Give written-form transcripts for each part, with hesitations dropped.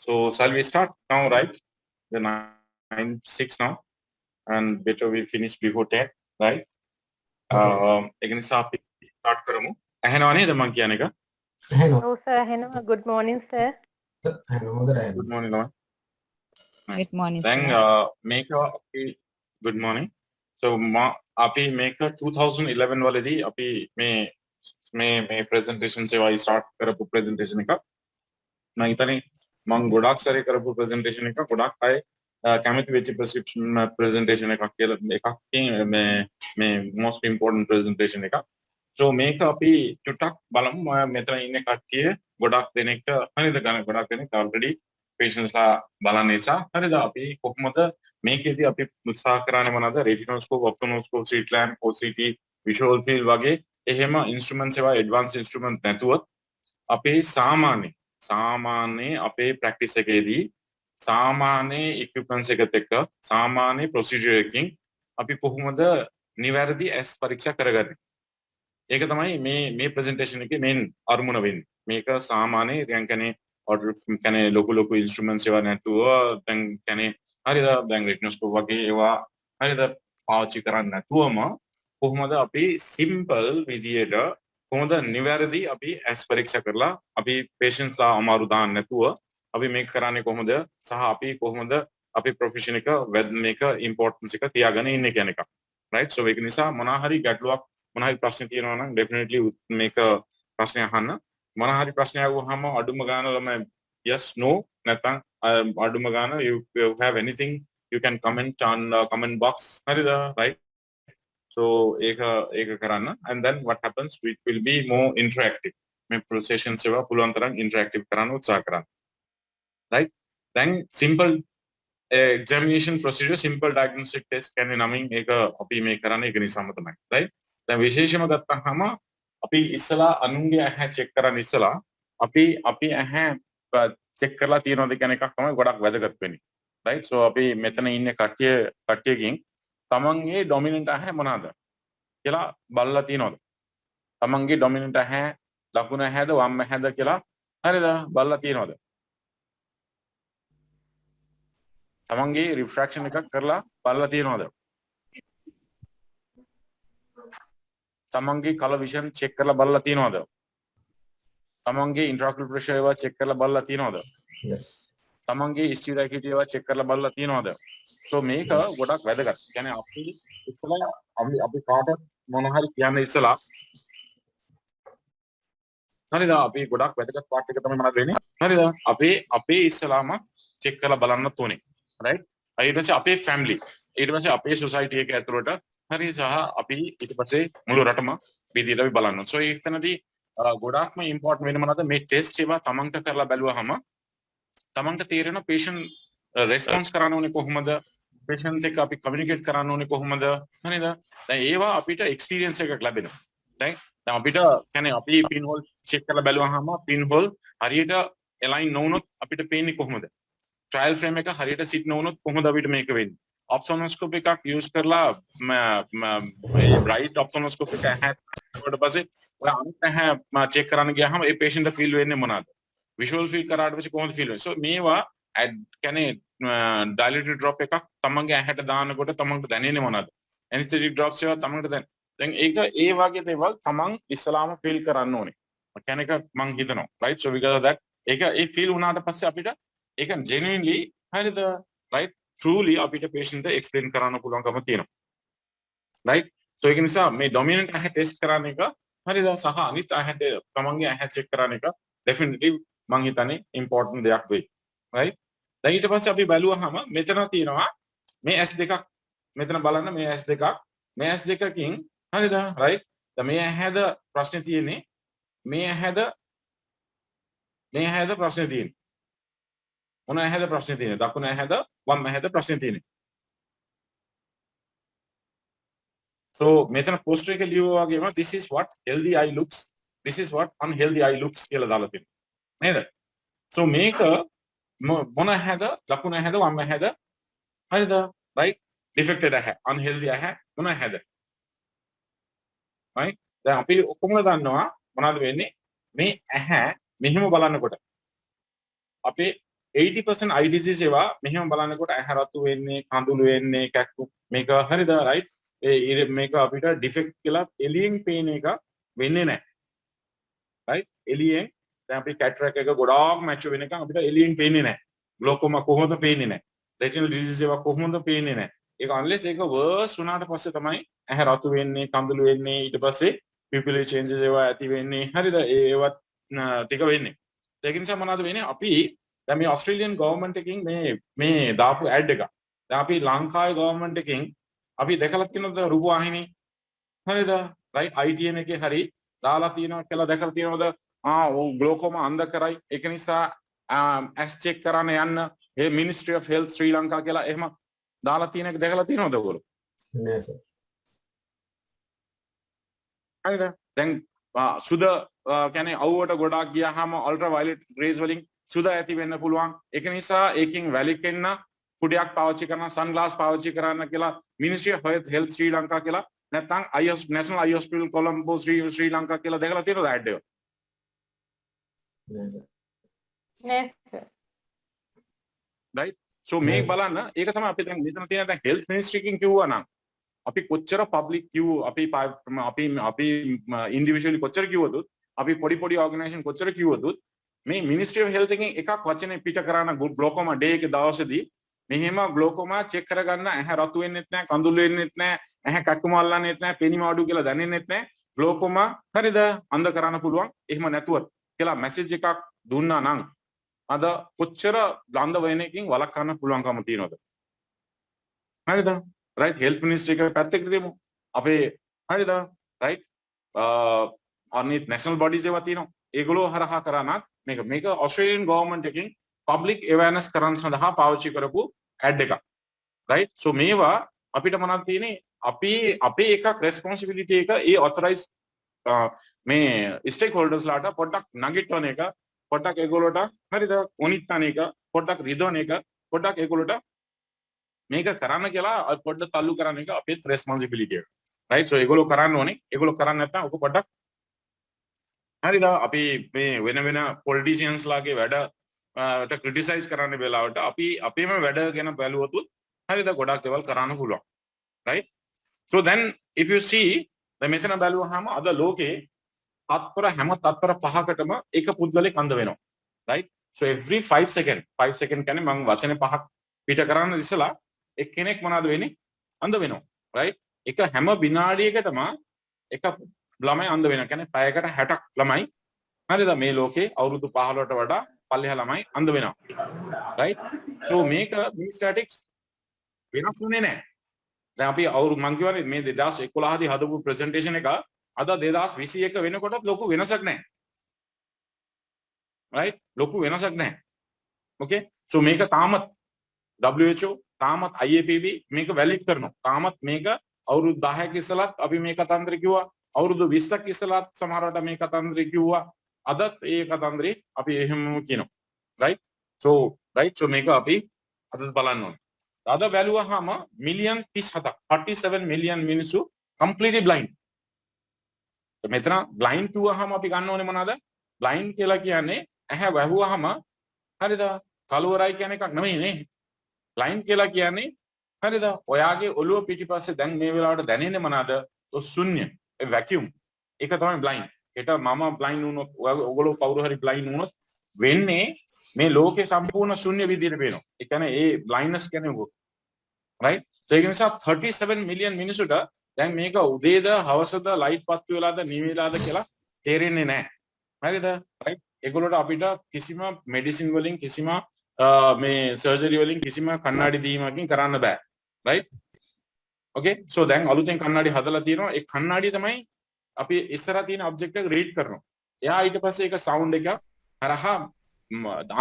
So shall we start now, right? The 9:06 now, and better we finish before 10, right? एक निशा आप start करूँ। अहना नहीं दमन किया ने का? Oh sir, hello. Good morning, sir. Good morning, no. Good morning, Then sir. make a good morning. So आपी make a 2011 वाले दी आपी मैं presentation से वाई start करपु presentation का। मैं इतने मंग गुडाक सारे करपु presentation का गुडाक आए कैमित वेची presentation का केल मैं most important presentation का so make अभी चुटक बालम मैं तो इन्हें काट किए गुडाक देने का हनी द गाने गुडाक देने का already patients ला बालाने सा हनी द अभी कोहमत make यदि अभी मुत्साह कराने वाला था retinoscope, ophthalmoscope, slit lamp, OCT, visual field वागे ये हम instrument से वा advanced instrument नेतुवत अभी सामान्य අපේ ප්‍රැක්ටිස් එකේදී සාමාන්‍ය equipments එකත් එක්ක සාමාන්‍ය procedure එකකින් අපි කොහොමද නිවැරදි S පරීක්ෂා කරගන්නේ ඒක තමයි මේ presentation එකේ main අරමුණ වෙන්නේ මේක සාමාන්‍ය දැන් කියන්නේ order කියන්නේ ලොකු instruments ඒවා නැතුව දැන් කියන්නේ හරිද දැන් retinoscope වගේ ඒවා හරිද පාවිච්චි කරන්නේ නැතුවම කොහොමද අපි simple විදියට කොහොමද නිවැරදි අපි S පරීක්ෂා කරලා අපි patients ලා අමාරු දාන්න නැතුව අපි මේක කරන්නේ කොහොමද සහ අපි කොහොමද අපි profession එක මේක importance එක තියාගෙන ඉන්නේ කියන එක right so ඒක නිසා මොනවා හරි ගැටලුවක් මොනවා හරි ප්‍රශ්න තියෙනවා නම් definitely මේක ප්‍රශ්න අහන්න මොනවා හරි ප්‍රශ්නයක් වුවහම අඩුම ගාන ළම yes no නැත්නම් අඩුම ගාන you have anything you can comment on comment box හරිද right so ඒක කරන්න and then what happens it will be more interactive මේ procession සේවා පුළුවන් තරම් interactive කරන්න උත්සාහ කරන්න right then simple examination procedure simple diagnostic test කියන්නේ නමින් ඒක අපි මේ කරන්නේ ඒක නිසාම තමයි right දැන් විශේෂම ගත්තාම අපි ඉස්සලා අනුන්ගේ ඇහැ check කරන්න ඉස්සලා අපි ඇහැ check කරලා තියනවාද කියන එකක් තමයි ගොඩක් වැදගත් වෙන්නේ right so අපි මෙතන ඉන්නේ කට්ටියකින් තමන්ගේ dominant ඇහැ මොනවාද කියලා බලලා තියනවාද තමන්ගේ dominant ඇහැ දකුණ ඇහැද වම් ඇහැද කියලා හරිද බලලා තියනවාද තමන්ගේ refraction එකක් කරලා බලලා තියනවාද තමන්ගේ color vision check කරලා බලලා තියනවාද තමන්ගේ intraocular pressure ඒවා check කරලා බලලා තියනවාද yes තමන්ගේ history acuity ඒවා check කරලා බලලා තියනවාද so මේක ගොඩක් වැදගත් කියන්නේ අපි ඉස්සලා අපි කාට මොන හරි කියන්න ඉස්සලා හරිද අපි ගොඩක් වැදගත් part එක තමයි මොනවද වෙන්නේ හරිද අපි ඉස්සලාම check කරලා බලන්න ඕනේ right ඊට පස්සේ අපේ family ඊට පස්සේ අපේ society එක ඇතුළට හරි සහ අපි ඊට පස්සේ මුළු රටම විදියට අපි බලන්න so ඒකතනදී ගොඩක්ම important වෙන මොනවද මේ test ඒවා තමන්ට කරලා බැලුවාම තමන්ට තේරෙන patient response කරන්න ඕනේ කොහොමද patient එක්ක අපි communicate කරන්න ඕනේ කොහොමද හරිද දැන් ඒවා අපිට experience එකක් ලැබෙනවා දැන් අපිට කියන්නේ අපි pinhole check කරලා බැලුවාම pinhole හරියට align නොවුනොත් අපිට පේන්නේ කොහොමද trial frame එක හරියට sit නොවුනොත් කොහොමද අපිට මේක වෙන්නේ ophthalmoscope එකක් use කරලා bright ophthalmoscope එක ඊට පස්සේ ඔය අනිත් ඇහැ check කරන්න ගියාම ඒ patient feel වෙන්නේ මොනවාද visual field කරාට පස්සේ කොහොමද feel වෙන්නේ so මේවා කියන්නේ dilated drop එකක් තමන්ගේ ඇහැට දානකොට තමන්ට දැනෙන්නේ මොනවාද anesthetic drops ඒවා තමන්ට දැන් ඒක ඒ වගේ දේවල් තමන් ඉස්සලාම feel කරන්න ඕනේ කියන එක මම හිතනවා right so because of that ඒක ඒ feel වුණාට පස්සේ අපිට ඒක genuinely හරිද right truly අපිට patient එක explain කරන්න පුළුවන්කම තියෙනවා right so ඒක නිසා මේ dominant ඇහැ test කරන එක හරිද සහ අනිත් ඇහැට තමන්ගේ ඇහැ check කරන එක definitely මම හිතන්නේ important දෙයක් වෙයි right දැන් ඊට පස්සේ අපි බැලුවාම මෙතන තියෙනවා මේ S2ක් මෙතන බලන්න මේ S2ක් මේ S2කින් හරිද right දැන් මේ ඇහැද ප්‍රශ්නේ තියෙන්නේ මේ ඇහැද ප්‍රශ්නේ තියෙන්නේ මොන ඇහැද ප්‍රශ්නේ තියෙන්නේ දකුණ ඇහැද වම් ඇහැද ප්‍රශ්නේ තියෙන්නේ so මෙතන poster එක ලියුවා වගේම this is what healthy eye looks this is what unhealthy eye looks කියලා දාලා තියෙනවා නේද so මේක මොන ඇහැද දකුණ ඇහැද වම් ඇහැද හරිද right defected ඇහැ unhealthy ඇහැ මොන ඇහැද right දැන් අපි ඔක්කොම දන්නවා මොනවද වෙන්නේ මේ ඇහැ මෙහෙම බලනකොට අපේ 80% IDC සේවා මෙහෙම බලනකොට ඇහැ රතු වෙන්නේ කඳුළු වෙන්නේ කැක්කු මේක හරිද right ඒ මේක අපිට ඩිෆෙක්ට් කියලා එළියෙන් පේන එක වෙන්නේ නැහැ right එළියෙන් දැන් අපි කැටරැක් එක ගොඩාක් මැච් වෙන එක අපිට එළියෙන් පේන්නේ නැහැ ග්ලෝකෝමා කොහොමද පේන්නේ නැහැ retinal disease ඒවා කොහොමද පේන්නේ නැහැ ඒක unless ඒක worse වුණාට පස්සේ තමයි ඇහැ රතු වෙන්නේ කඳුළු වෙන්නේ ඊට පස්සේ pupillary changes ඒවා ඇති වෙන්නේ හරිද ඒවත් ටික වෙන්නේ ඒක නිසා මොනවද වෙන්නේ අපි දැන් මේ ඔස්ට්‍රේලියන් ගවර්න්මන්ට් එකකින් මේ දාපු ඇඩ් එක දැන් අපි ලංකාවේ ගවර්න්මන්ට් එකකින් අපි දැකලා තියෙනවද රූපවාහිනී හරිද රයිට් ITN එකේ හරි දාලා තියෙනවා කියලා දැකලා තියෙනවද ග්ලෝකෝමා අන්ධ කරයි ඒක නිසා ඇස් චෙක් කරන්න යන්න ඒ මිනිස්ට්‍රි ඔෆ් හෙල්ත් ශ්‍රී ලංකා කියලා එහෙම දාලා තියෙන එක දැකලා තියෙනවද ඔයගොල්ලෝ නෑ සර් හරිද දැන් සුද කියන්නේ අවුවට ගොඩාක් ගියාම අල්ට්‍රා වයලට් රේස් වලින් සුද ඇති වෙන්න පුළුවන් ඒක නිසා ඒකෙන් වැළකෙන්න කුඩයක් පාවිච්චි කරන සන්ග්ලාස් පාවිච්චි කරන්න කියලා මිනිස්ට්‍රි ඔෆ් හෙල්ත් ශ්‍රී ලංකා කියලා නැත්නම් නැෂනල් අයි හොස්පිටල් කොලම්බෝ ශ්‍රී ලංකා කියලා දැකලා තියෙනවද ඇඩ් එක නෑ සර් නෑ සර් right so මේ බලන්න ඒක තමයි අපි දැන් මෙතන තියෙන දැන් හෙල්ත් මිනිස්ට්‍රි එකකින් කිව්වා නම් අපි කොච්චර පබ්ලික් කිව් අපි ඉන්ඩිවිජුවලි කොච්චර කිව්වොත් අපි පොඩි ඕගනයිසේෂන් කොච්චර කිව්වොත් මේ මිනිස්ට්‍රි ඔෆ් හෙල්ත් එකෙන් එකක් වචනේ පිට කරන ග්ලෝකෝමා ඩේ එක දවසේදී මෙහෙම ග්ලෝකෝමා චෙක් කරගන්න ඇහැ රතු වෙන්නෙත් නැහැ කඳුළු වෙන්නෙත් නැහැ ඇහැ කැක්කුම අල්ලන්නෙත් නැහැ පෙනීම අඩු කියලා දැනෙන්නෙත් නැහැ ග්ලෝකෝමා හරිද අන්ධ කරන්න පුළුවන් එහෙම නැතුව කියලා මැසේජ් එකක් දුන්නා නම් අද කොච්චර අන්ධ වෙන එකකින් වළක්වන්න පුළුවන්කම තියෙනවද හරිද right health ministry එක පැත්තකට දෙමු අපේ හරිද right අනිත් national bodies ඒවා තියෙනවා ඒගොල්ලෝ හරහා කරනත් මේක Australian government එකකින් public awareness කරන්න සඳහා පාවිච්චි කරපු ad එකක් right so මේවා අපිට මොනවද තියෙන්නේ අපි අපේ එකක් responsibility එක ඒ authorize මේ stakeholders ලාට පොඩ්ඩක් නගිටවන එක පොඩ්ඩක් ඒගොල්ලෝට හරිද උනිත්තන එක පොඩ්ඩක් රිදවන එක පොඩ්ඩක් ඒගොල්ලෝට මේක කරන්න කියලා පොඩ්ඩක් තල්ලු කරන එක අපේ responsibility එක right so ඒගොල්ලෝ කරන්න ඕනේ ඒගොල්ලෝ කරන්නේ නැත්නම් ඔක පොඩ්ඩක් හරිද අපි මේ වෙන politicians ලාගේ වැඩට criticize කරන්න වෙලාවට අපි අපේම වැඩ ගැන බැලුවොත් හරිද ගොඩක් දේවල් කරන්න පුළුවන් right so then if you see දැන් මෙතන බැලුවාම අද ලෝකේ තත්පර හැම තත්පර 5කටම එක පුද්ගලෙක් අන්ධ වෙනවා right so every 5 second කියන්නේ මම වචනේ 5ක් පිට කරන්න ඉස්සලා එක්කෙනෙක් මොනවද වෙන්නේ අන්ධ වෙනවා right එක හැම විනාඩියකටම එක ළමයි අන්ධ වෙනවා කියන්නේ පැයකට 60ක් ළමයි හරිද මේ ලෝකේ අවුරුදු 15ට වඩා පල්ලෙහා ළමයි අන්ධ වෙනවා right so මේක මේ ස්ටැටික්ස් වෙනස් වෙන්නේ නැහැ දැන් අපි අවුරුදු මං කියවනේ මේ 2011 දී හදපු ප්‍රසන්ටේෂන් එක අද 2021 වෙනකොටත් ලොකු වෙනසක් නැහැ right ලොකු වෙනසක් නැහැ okay so මේක තාමත් WHO තාමත් IAPB මේක වැලිඩ් කරනවා තාමත් මේක අවුරුදු 10ක ඉස්සලත් අපි මේ කතන්දර කිව්වා අවුරුදු 20ක් ඉස්සලත් සමහරවිට මේ කතන්දර කිව්වා අදත් ඒ කතන්දරේ අපි එහෙම කියනවා right so මේක අපි අද බලන්න ඕනේ අද බැලුවාම මිලියන් 37ක් 47 මිලියන් මිනිස්සු completely blind මෙතන blind කිව්වහම අපි ගන්න ඕනේ මොනවාද blind කියලා කියන්නේ ඇහැ වැහුවාම හරිද කලවරයි කියන එකක් නෙමෙයි නේ blind කියලා කියන්නේ හරිද ඔයාගේ ඔළුව පිටිපස්සේ දැන් මේ වෙලාවට දැනෙන්නේ මොනවාද ශුන්‍ය ඒ vacuum ඒක තමයි blind ඒට මම blind වුණොත් ඔයගොල්ලෝ කවුරු හරි blind වුණොත් වෙන්නේ මේ ලෝකේ සම්පූර්ණ ශුන්‍ය විදියට පේනවා ඒ කියන්නේ ඒ blindness කියන්නේ උග right so ඒක නිසා 37 මිලියන් මිනිසුන්ට දැන් මේක උදේද හවසද ලයිට් පත්තු වෙලාද නිවිලාද කියලා තේරෙන්නේ නැහැ හරිද right ඒගොල්ලෝට අපිට කිසිම මෙඩිසින් වලින් කිසිම මේ සර්ජරි වලින් කිසිම කණ්ණාඩි දීමකින් කරන්න බෑ right okay so දැන් අලුතෙන් කණ්ණාඩි හදලා තියෙනවා ඒ කණ්ණාඩිය තමයි අපි ඉස්සරහ තියෙන ඔබ්ජෙක්ට් එක රීඩ් කරනවා එයා ඊට පස්සේ ඒක සවුන්ඩ් එක හරහා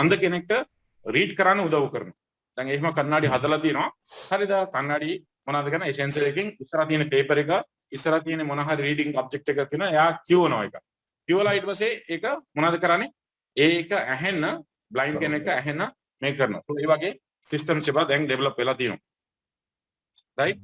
අන්ධ කෙනෙක්ට රීඩ් කරන්න උදව් කරනවා දැන් එහෙම කණ්ණාඩි හදලා තියෙනවා හරිද කණ්ණාඩි මොනවද කරන්නේ ඒ සෙන්සර් එකකින් ඉස්සරහ තියෙන පේපර් එක ඉස්සරහ තියෙන මොන හරි රීඩින් ඔබ්ජෙක්ට් එකක් තියෙනවා එයා කියවනවා ඒක කියවලා ඊට පස්සේ ඒක මොනවද කරන්නේ ඒක ඇහෙන්න බ්ලයින්ඩ් කෙනෙක්ට ඇහෙන්න මේ කරනවා ඒ වගේ සිස්ටම්ස් ඒවා දැන් ඩෙවලොප් වෙලා තියෙනවා right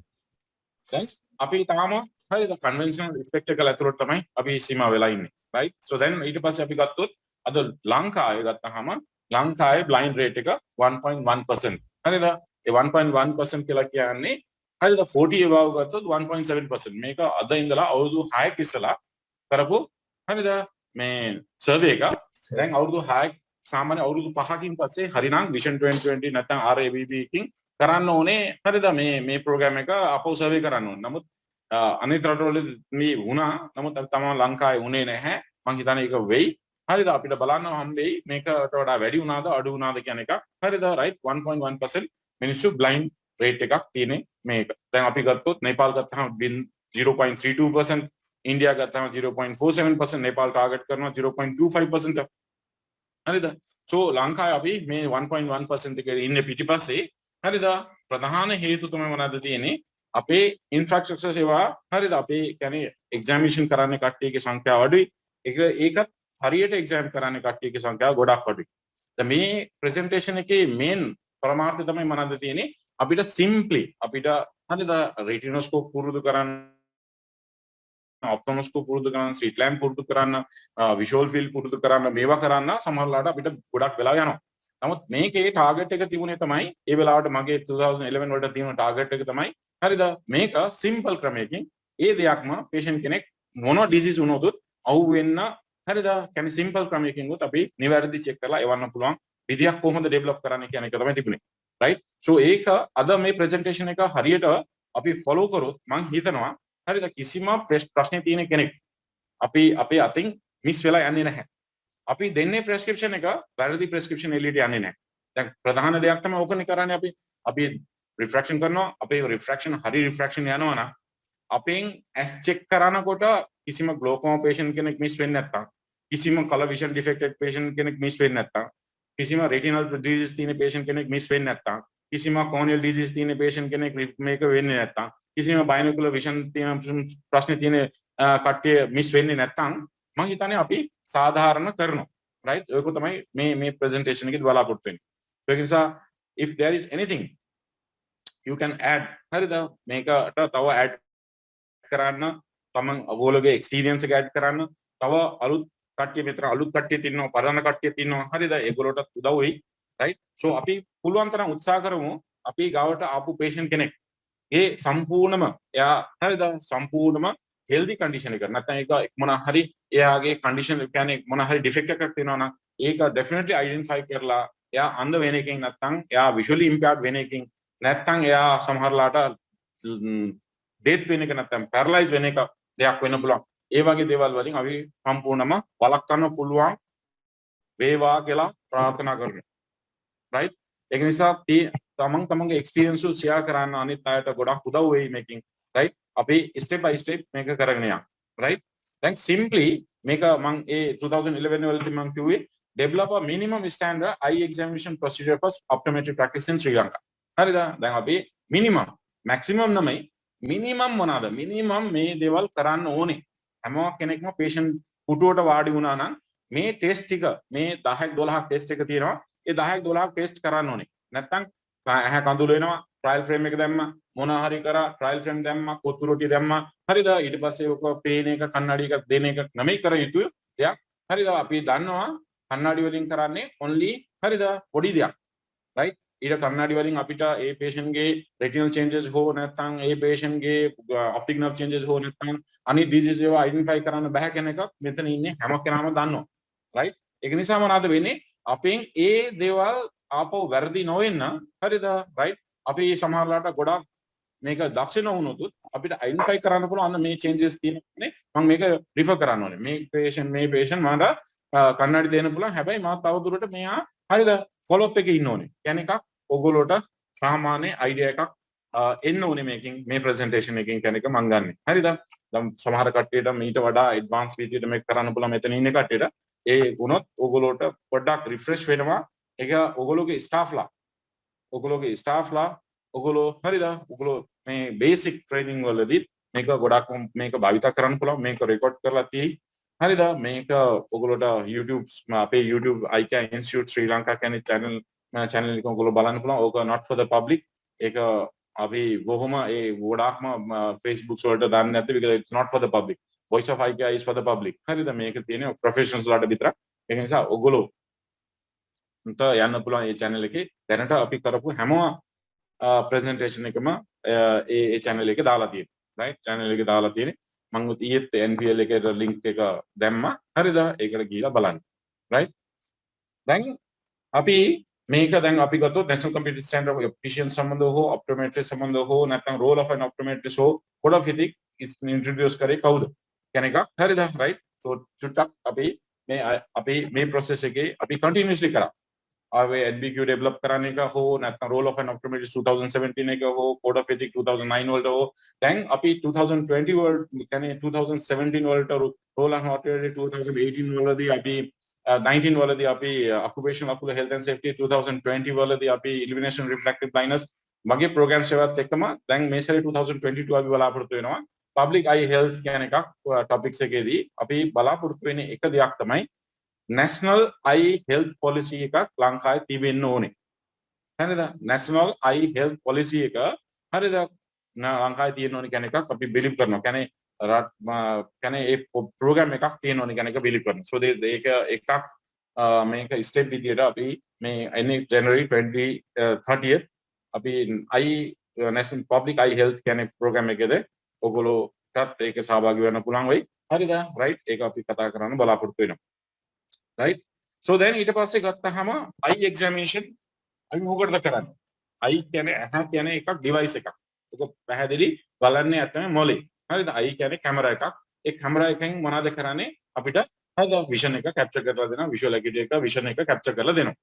දැන් අපි තාම හරිද කන්වෙන්ෂනල් ස්පෙක්ටකල් ඇතුළට තමයි අපි සීමා වෙලා ඉන්නේ right so then ඊට පස්සේ අපි ගත්තොත් අද ලංකාවේ ගත්තාම ලංකාවේ blind rate එක 1.1%. හරිද? ඒ 1.1% කියලා කියන්නේ හරිද 40 above ගත්තොත් 1.7%. මේක අද ඉඳලා අවුරුදු 6ක ඉස්සලා කරපු හරිද මේ සර්වේ එක. දැන් අවුරුදු 6ක් සාමාන්‍ය අවුරුදු 5කින් පස්සේ හරිනම් Vision 2020 නැත්නම් RABB එකකින් කරන්න ඕනේ හරිද මේ ප්‍රෝග්‍රෑම් එක අපෝ සර්වේ කරන්න ඕනේ. නමුත් අනිත් රටවල මේ වුණා. නමුත් තමයි ලංකාවේ වුණේ නැහැ. මම හිතන්නේ ඒක වෙයි. හරිද අපිට බලන්න හම්බෙයි මේකට වඩා වැඩි වුණාද අඩු වුණාද කියන එක. හරිද right 1.1% මිනිස්සු blind rate එකක් තියෙන්නේ මේක. දැන් අපි ගත්තොත් නේපාල් ගත්තාම 0.32%, ඉන්දියා ගත්තාම 0.47%, නේපාල් ටාගට් කරනවා 0.25%. හරිද? so ලංකාවේ අපි මේ 1.1% එකේ ඉන්නේ පිටිපස්සේ. හරිද? ප්‍රධාන හේතු තමයි මොනවද තියෙන්නේ? අපේ ඉන්ෆ්‍රාස්ට්‍රක්චර් සේවා හරිද අපේ කියන්නේ එක්සැමිනේෂන් කරන්න කට්ටියගේ සංඛ්‍යාව අඩුයි. ඒකත් හරියට එක්සෑම් කරන්න කට්ටියගේ සංඛ්‍යාව ගොඩක් අඩුයි. දැන් මේ ප්‍රසන්ටේෂන් එකේ මේන් පරමාර්ථය තමයි මොනවද තියෙන්නේ? අපිට සිම්ප්ලි අපිට හරිද රෙටිනෝස්කෝප් පුරුදු කරන්න, ඔප්ටොමොස්කෝප් පුරුදු කරන්න, ස්ට්‍රීට් ලැම්ප් පුරුදු කරන්න, විෂුවල් ෆීල්ඩ් පුරුදු කරන්න මේවා කරන්න සමහරවිට අපිට ගොඩක් වෙලා යනවා. නමුත් මේකේ ටාගට් එක තිබුණේ තමයි ඒ වෙලාවට මගේ 2011 වලට තියෙන ටාගට් එක තමයි හරිද මේක සිම්පල් ක්‍රමයකින් ඒ දෙයක්ම patient කෙනෙක් මොන ඩිසීස් වුණොත් අහු වෙන්න හරිද කියන්නේ සිම්පල් ක්‍රමයකින් උත් අපි නිවැරදි චෙක් කරලා එවන්න පුළුවන් විදියක් කොහොමද ඩෙවලොප් කරන්න කියන එක තමයි තිබුණේ right so ඒක අද මේ ප්‍රසන්ටේෂන් එක හරියට අපි ෆලෝ කරොත් මම හිතනවා හරිද කිසිම ප්‍රශ්නේ තියෙන කෙනෙක් අපි අපේ අතින් මිස් වෙලා යන්නේ නැහැ අපි දෙන්නේ ප්‍රෙස්ක්‍රිප්ෂන් එක වැරදි ප්‍රෙස්ක්‍රිප්ෂන් එළියට යන්නේ නැහැ දැන් ප්‍රධාන දෙයක් තමයි ඕකනේ කරන්නේ අපි රිෆ්‍රැක්ෂන් කරනවා අපේ රිෆ්‍රැක්ෂන් හරි රිෆ්‍රැක්ෂන් යනවා නම් අපෙන් ඇස් චෙක් කරනකොට කිසිම ග්ලෝකෝමා patient කෙනෙක් මිස් වෙන්නේ නැත්නම් කිසිම කලර් විෂන් ඩිෆෙක්ටඩ් patient කෙනෙක් මිස් වෙන්නේ නැත්නම් කිසිම retinal disease තියෙන patient කෙනෙක් මිස් වෙන්නේ නැත්නම් කිසිම corneal disease තියෙන patient කෙනෙක් මේක වෙන්නේ නැත්නම් කිසිම binocular vision තියෙන ප්‍රශ්න තියෙන කට්ටිය මිස් වෙන්නේ නැත්නම් මම හිතන්නේ අපි සාධාරණ කරනවා right ඒක තමයි මේ presentation එකේ බලාපොරොත්තු වෙන්නේ ඒක නිසා if there is anything you can add හරිද මේකට තව add කරන්න තමන් ඔයගොල්ලෝගේ එක්ස්පීරියන්ස් එක ඇඩ් කරන්න තව අලුත් කට්ටිය මෙතන අලුත් කට්ටිය ඉන්නවා පරණ කට්ටිය ඉන්නවා හරිද ඒගොල්ලෝට උදව් වෙයි right so අපි පුළුවන් තරම් උත්සාහ කරමු අපි ගාවට ආපු patient කෙනෙක් ඒ සම්පූර්ණම එයා හරිද සම්පූර්ණම healthy condition එක නැත්නම් ඒක මොන හරි එයාගේ condition කියන්නේ මොන හරි defect එකක් තියෙනවා නම් ඒක definitely identify කරලා එයා අන්ධ වෙන එකකින් නැත්නම් එයා visually impaired වෙන එකකින් නැත්නම් එයා සමහරලාට death වෙන එක නැත්නම් paralyze වෙන එක දෙයක් වෙන්න පුළුවන්. ඒ වගේ දේවල් වලින් අපි සම්පූර්ණම වළක්වන්න පුළුවන් වේවා කියලා ප්‍රාර්ථනා කරනවා. right? ඒක නිසා තමන්ගේ experience එක share කරන්න අනිත් අයට ගොඩක් උදව් වෙයි මේකෙන්. right? අපි step by step මේක කරගෙන යන්න. right? දැන් simply මේක මම ඒ 2011 වලදී මම කිව්වේ develop a minimum standard eye examination procedure for optometric practice in Sri Lanka. හරිද? දැන් අපි minimum maximum නෙමෙයි මිනිමම් මොනවාද මිනිමම් මේ දේවල් කරන්න ඕනේ හැම කෙනෙක්ම patient පුටුවට වාඩි වුණා නම් මේ ටෙස්ට් ටික මේ 10ක් 12ක් ටෙස්ට් එක තියෙනවා ඒ 10ක් 12ක් ටෙස්ට් කරන්න ඕනේ නැත්තම් ඇහැ කඳුළු වෙනවා ට්‍රයිල් ෆ්‍රේම් එක දැම්මා මොනවා හරි කරා ට්‍රයිල් ෆ්‍රේම් දැම්මා කොත්තු රොටිය දැම්මා හරිද ඊට පස්සේ ඔක පේන එක කන්නඩි එක දෙන එක නෙමෙයි කර යුතු දෙයක් හරිද අපි දන්නවා කන්නඩි වලින් කරන්නේ only හරිද පොඩි දෙයක් right ඊට කන්නඩි වලින් අපිට ඒ patient ගේ retinal changes හෝ නැත්නම් ඒ patient ගේ optic nerve changes හෝ නැත්නම් අනිත් disease ඒවා identify කරන්න බෑ කියන එක මෙතන ඉන්නේ හැම කෙනාම දන්නවා right ඒක නිසා මොනවාද වෙන්නේ අපෙන් ඒ දේවල් ආපහු වැරදි නොවෙන්න හරිද right අපි සමහරලාට ගොඩක් මේක දක්ෂ නොවුනොත් අපිට identify කරන්න පුළුවන් අන්න මේ changes තියෙනනේ මම මේක refer කරන්න ඕනේ මේ patient මට කන්නඩි දෙන්න පුළුවන් හැබැයි මම තවදුරට මෙයා හරිද follow up එකේ ඉන්න ඕනේ කියන්නේ එකක් ඔයගොල්ලෝට සාමාන්‍ය අයිඩියා එකක් එන්න ඕනේ මේකෙන් මේ ප්‍රසන්ටේෂන් එකෙන් කියන එක මම ගන්නෙ. හරිද? දැන් සමහර කට්ටියට මීට වඩා ඇඩ්වාන්ස් විදියට මේක කරන්න පුළුවන් මෙතන ඉන්න කට්ටියට. ඒ වුණොත් ඔයගොල්ලෝට පොඩ්ඩක් රිෆ්‍රෙෂ් වෙනවා. ඒක ඔයගොල්ලෝගේ ස්ටාෆ්ලා. ඔයගොල්ලෝ හරිද? ඔයගොල්ලෝ මේ බේසික් ට්‍රේනින් වලදී මේක ගොඩක් මේක භාවිත කරන්න පුළුවන්. මේක රෙකෝඩ් කරලා තියෙයි. හරිද? මේක ඔයගොල්ලෝට YouTube අපේ YouTube ICAR Institute Sri Lanka කියන channel එක ඔයගොල්ලෝ බලන්න පුළුවන්. ඕක not for the public. ඒක අපි කොහොම ඒ ගොඩාක්ම Facebook වලට දාන්නේ නැද්ද? because it's not for the public. Voice of ICAR is for the public. හරිද? මේක තියෙන්නේ professionals වලට විතරක්. ඒ නිසා ඔයගොල්ලෝ යන්න පුළුවන් ඒ channel එකේ දැනට අපි කරපු හැම presentation එකම ඒ channel එකේ දාලා තියෙනවා right channel එකේ දාලා තියෙන්නේ මම ඊයේත් NPL එකේ link එක දැම්මා හරිද ඒකට ගිහලා බලන්න right දැන් අපි මේක දැන් අපි ගත්තොත් national computer standard official සම්බන්ධව හෝ optometrist සම්බන්ධව හෝ නැත්නම් role of an optometrist හෝ code of ethics is introduce කරේ කවුද කියන එක හරිද right so චුට්ටක් අපි මේ process එකේ අපි continuously කරා ආවේ NBQ develop කරන එක හෝ නැත්නම් role of an optometrist 2017 එක හෝ code of ethics 2009 වලට හෝ දැන් අපි 2020 වලට කියන්නේ 2017 වලට role of optometrist 2018 වලදී අපි 19 වලදී අපි occupational ocular health and safety 2020 වලදී අපි illumination refractive blindness වගේ programs ඒවත් එක්කම දැන් මේ සැරේ 2022 අපි බලාපොරොත්තු වෙනවා public eye health කියන එකක් topics එකේදී අපි බලාපොරොත්තු වෙන්නේ එක දෙයක් තමයි national eye health policy එකක් ලංකාවේ තිබෙන්න ඕනේ හරිද national eye health policy එක හරිද ලංකාවේ තියෙන්න ඕනේ කියන එකක් අපි believe කරනවා කියන්නේ ඒ program එකක් තියෙන්න ඕනේ කියන එක believe කරනවා so ඒක එකක් මේක step විදියට අපි මේ January 30th අපි eye national public eye health කියන program එකේද ඔයගොල්ලෝටත් ඒක සහභාගී වෙන්න පුළුවන් වෙයි හරිද right ඒක අපි කතා කරන්න බලාපොරොත්තු වෙනවා right so then ඊට පස්සේ ගත්තාම eye examination අපි මොකටද කරන්නේ eye කියන්නේ ඇහැ කියන්නේ එකක් device එකක් ඒක පැහැදිලි බලන්නේ නැත්නම් මොලේ හරිද eye කියන්නේ කැමරා එකක් ඒ කැමරා එකෙන් මොනවද කරන්නේ අපිට හරිද vision එක capture කරලා දෙනවා visual acuity එක vision එක capture කරලා දෙනවා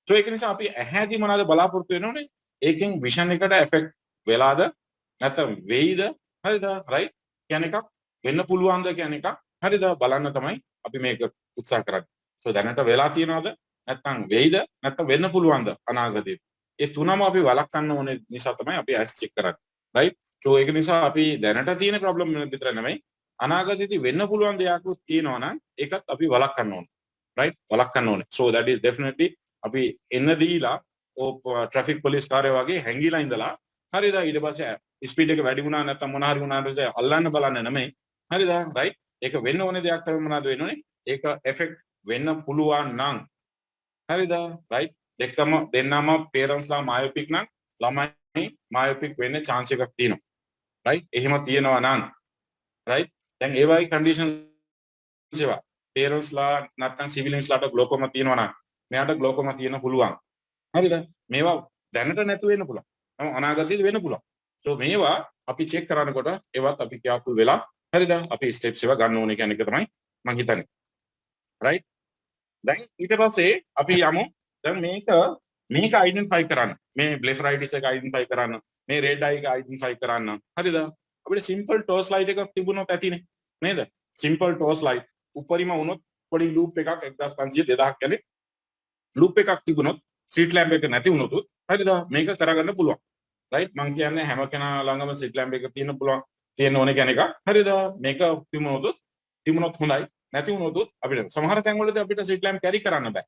so ඒක නිසා අපි ඇහැදී මොනවද බලාපොරොත්තු වෙනෝනේ ඒකෙන් vision එකට affect වෙලාද නැත්නම් වෙයිද හරිද right කියන එකක් වෙන්න පුළුවන්ද කියන එකක් හරිද බලන්න තමයි අපි මේක උත්සාහ කරන්නේ so දැනට වෙලා තියනවද නැත්නම් වෙයිද නැත්නම් වෙන්න පුළුවන්ද අනාගතේ ඒ තුනම අපි වළක්වන්න ඕනේ නිසා තමයි අපි ඇස් චෙක් කරන්නේ right so ඒක නිසා අපි දැනට තියෙන problem විතර නෙමෙයි අනාගතයේදී වෙන්න පුළුවන් දෙයක් තියෙනවා නම් ඒකත් අපි වළක්වන්න ඕනේ right වළක්වන්න ඕනේ so that is definitely අපි එන්න දීලා traffic police කාර්ය වගේ හැංගිලා ඉඳලා හරිද ඊට පස්සේ ස්පීඩ් එක වැඩි වුණා නැත්නම් මොන හරි වුණාට පස්සේ අල්ලන්න බලන්න නෙමෙයි හරිද right ඒක වෙන්න ඕනේ දෙයක් තමයි මොනවද වෙන්නේ ඒක effect වෙන්න පුළුවන් නම් හරිද right දෙන්නම parents ලා myopic නම් ළමයි myopic වෙන්න chance එකක් තියෙනවා right එහෙම තියෙනවා නම් right දැන් ඒ වගේ conditions ඒවා parents ලා නැත්නම් siblings ලාට glaucoma තියෙනවා නම් මෙයාට glaucoma තියෙන පුළුවන් හරිද මේවා දැනට නැතු වෙන්න පුළුවන් අනාගතයේදී වෙන්න පුළුවන් so මේවා අපි check කරනකොට ඒවත් අපි careful වෙලා හරිද අපි steps ඒවා ගන්න ඕනේ කියන එක තමයි මම හිතන්නේ right දැන් ඊට පස්සේ අපි යමු දැන් මේක identify කරන්න මේ blepharitis එක identify කරන්න මේ red eye එක identify කරන්න හරිද අපිට simple torch light එකක් තිබුණොත් ඇතිනේ නේද simple torch light උඩරිම වුණොත් පොඩි loop එකක් 1500 2000 කලේ loop එකක් තිබුණොත් street lamp එක නැති වුණොත් හරිද මේක කරගන්න පුළුවන් right මම කියන්නේ හැම කෙනා ළඟම street lamp එක තියෙන්න ඕනේ කියන එක හරිද මේක තිබුණොත් හොඳයි නැති වුණොත් අපිට සමහර තැන්වලදී අපිට street lamp carry කරන්න බෑ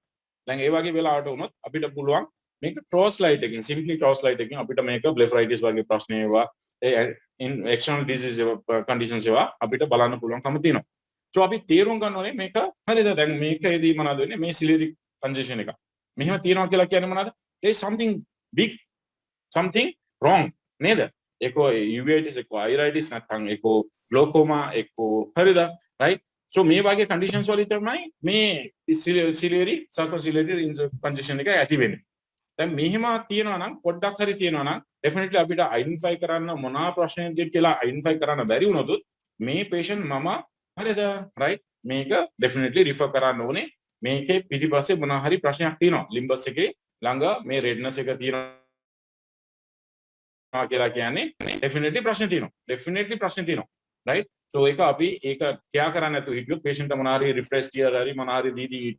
දැන් ඒ වගේ වෙලාවට වුණොත් අපිට පුළුවන් මේක torch light එකකින් simply torch light එකකින් අපිට මේක blepharitis වගේ ප්‍රශ්න ඒවා in external disease conditions ඒවා අපිට බලන්න පුළුවන්කම තියෙනවා so අපි තේරුම් ගන්න ඕනේ මේක හරිද දැන් මේකේදී මොනවද වෙන්නේ මේ ciliary congestion එක මෙහෙම තියෙනවා කියලා කියන්නේ මොනවද there is something big something wrong නේද ඒකෝ uveitis ඒකෝ iritis නැත්නම් ඒකෝ glaucoma ඒකෝ හරිද right so මේ වගේ conditions වලින් තමයි මේ ciliary circumciliary congestion එක ඇති වෙන්නේ දැන් මෙහෙම තියෙනවා නම් පොඩ්ඩක් හරි තියෙනවා නම් definitely අපිට identify කරන්න මොනවා ප්‍රශ්නයක්ද කියලා identify කරන්න බැරි වුණොත් මේ patient මම හරිද right මේක definitely refer කරන්න ඕනේ මේකේ පිටිපස්සේ මොනවා හරි ප්‍රශ්නයක් තියෙනවා limbus එකේ ළඟ මේ redness එක තියෙනවා කියලා කියන්නේ definitely ප්‍රශ්න තියෙනවා right so ඒක අපි ඒක කියා කරන්නේ නැතුව හිටියොත් patient එක මොනවා හරි refresh කියලා හරි මොනවා හරි දීදී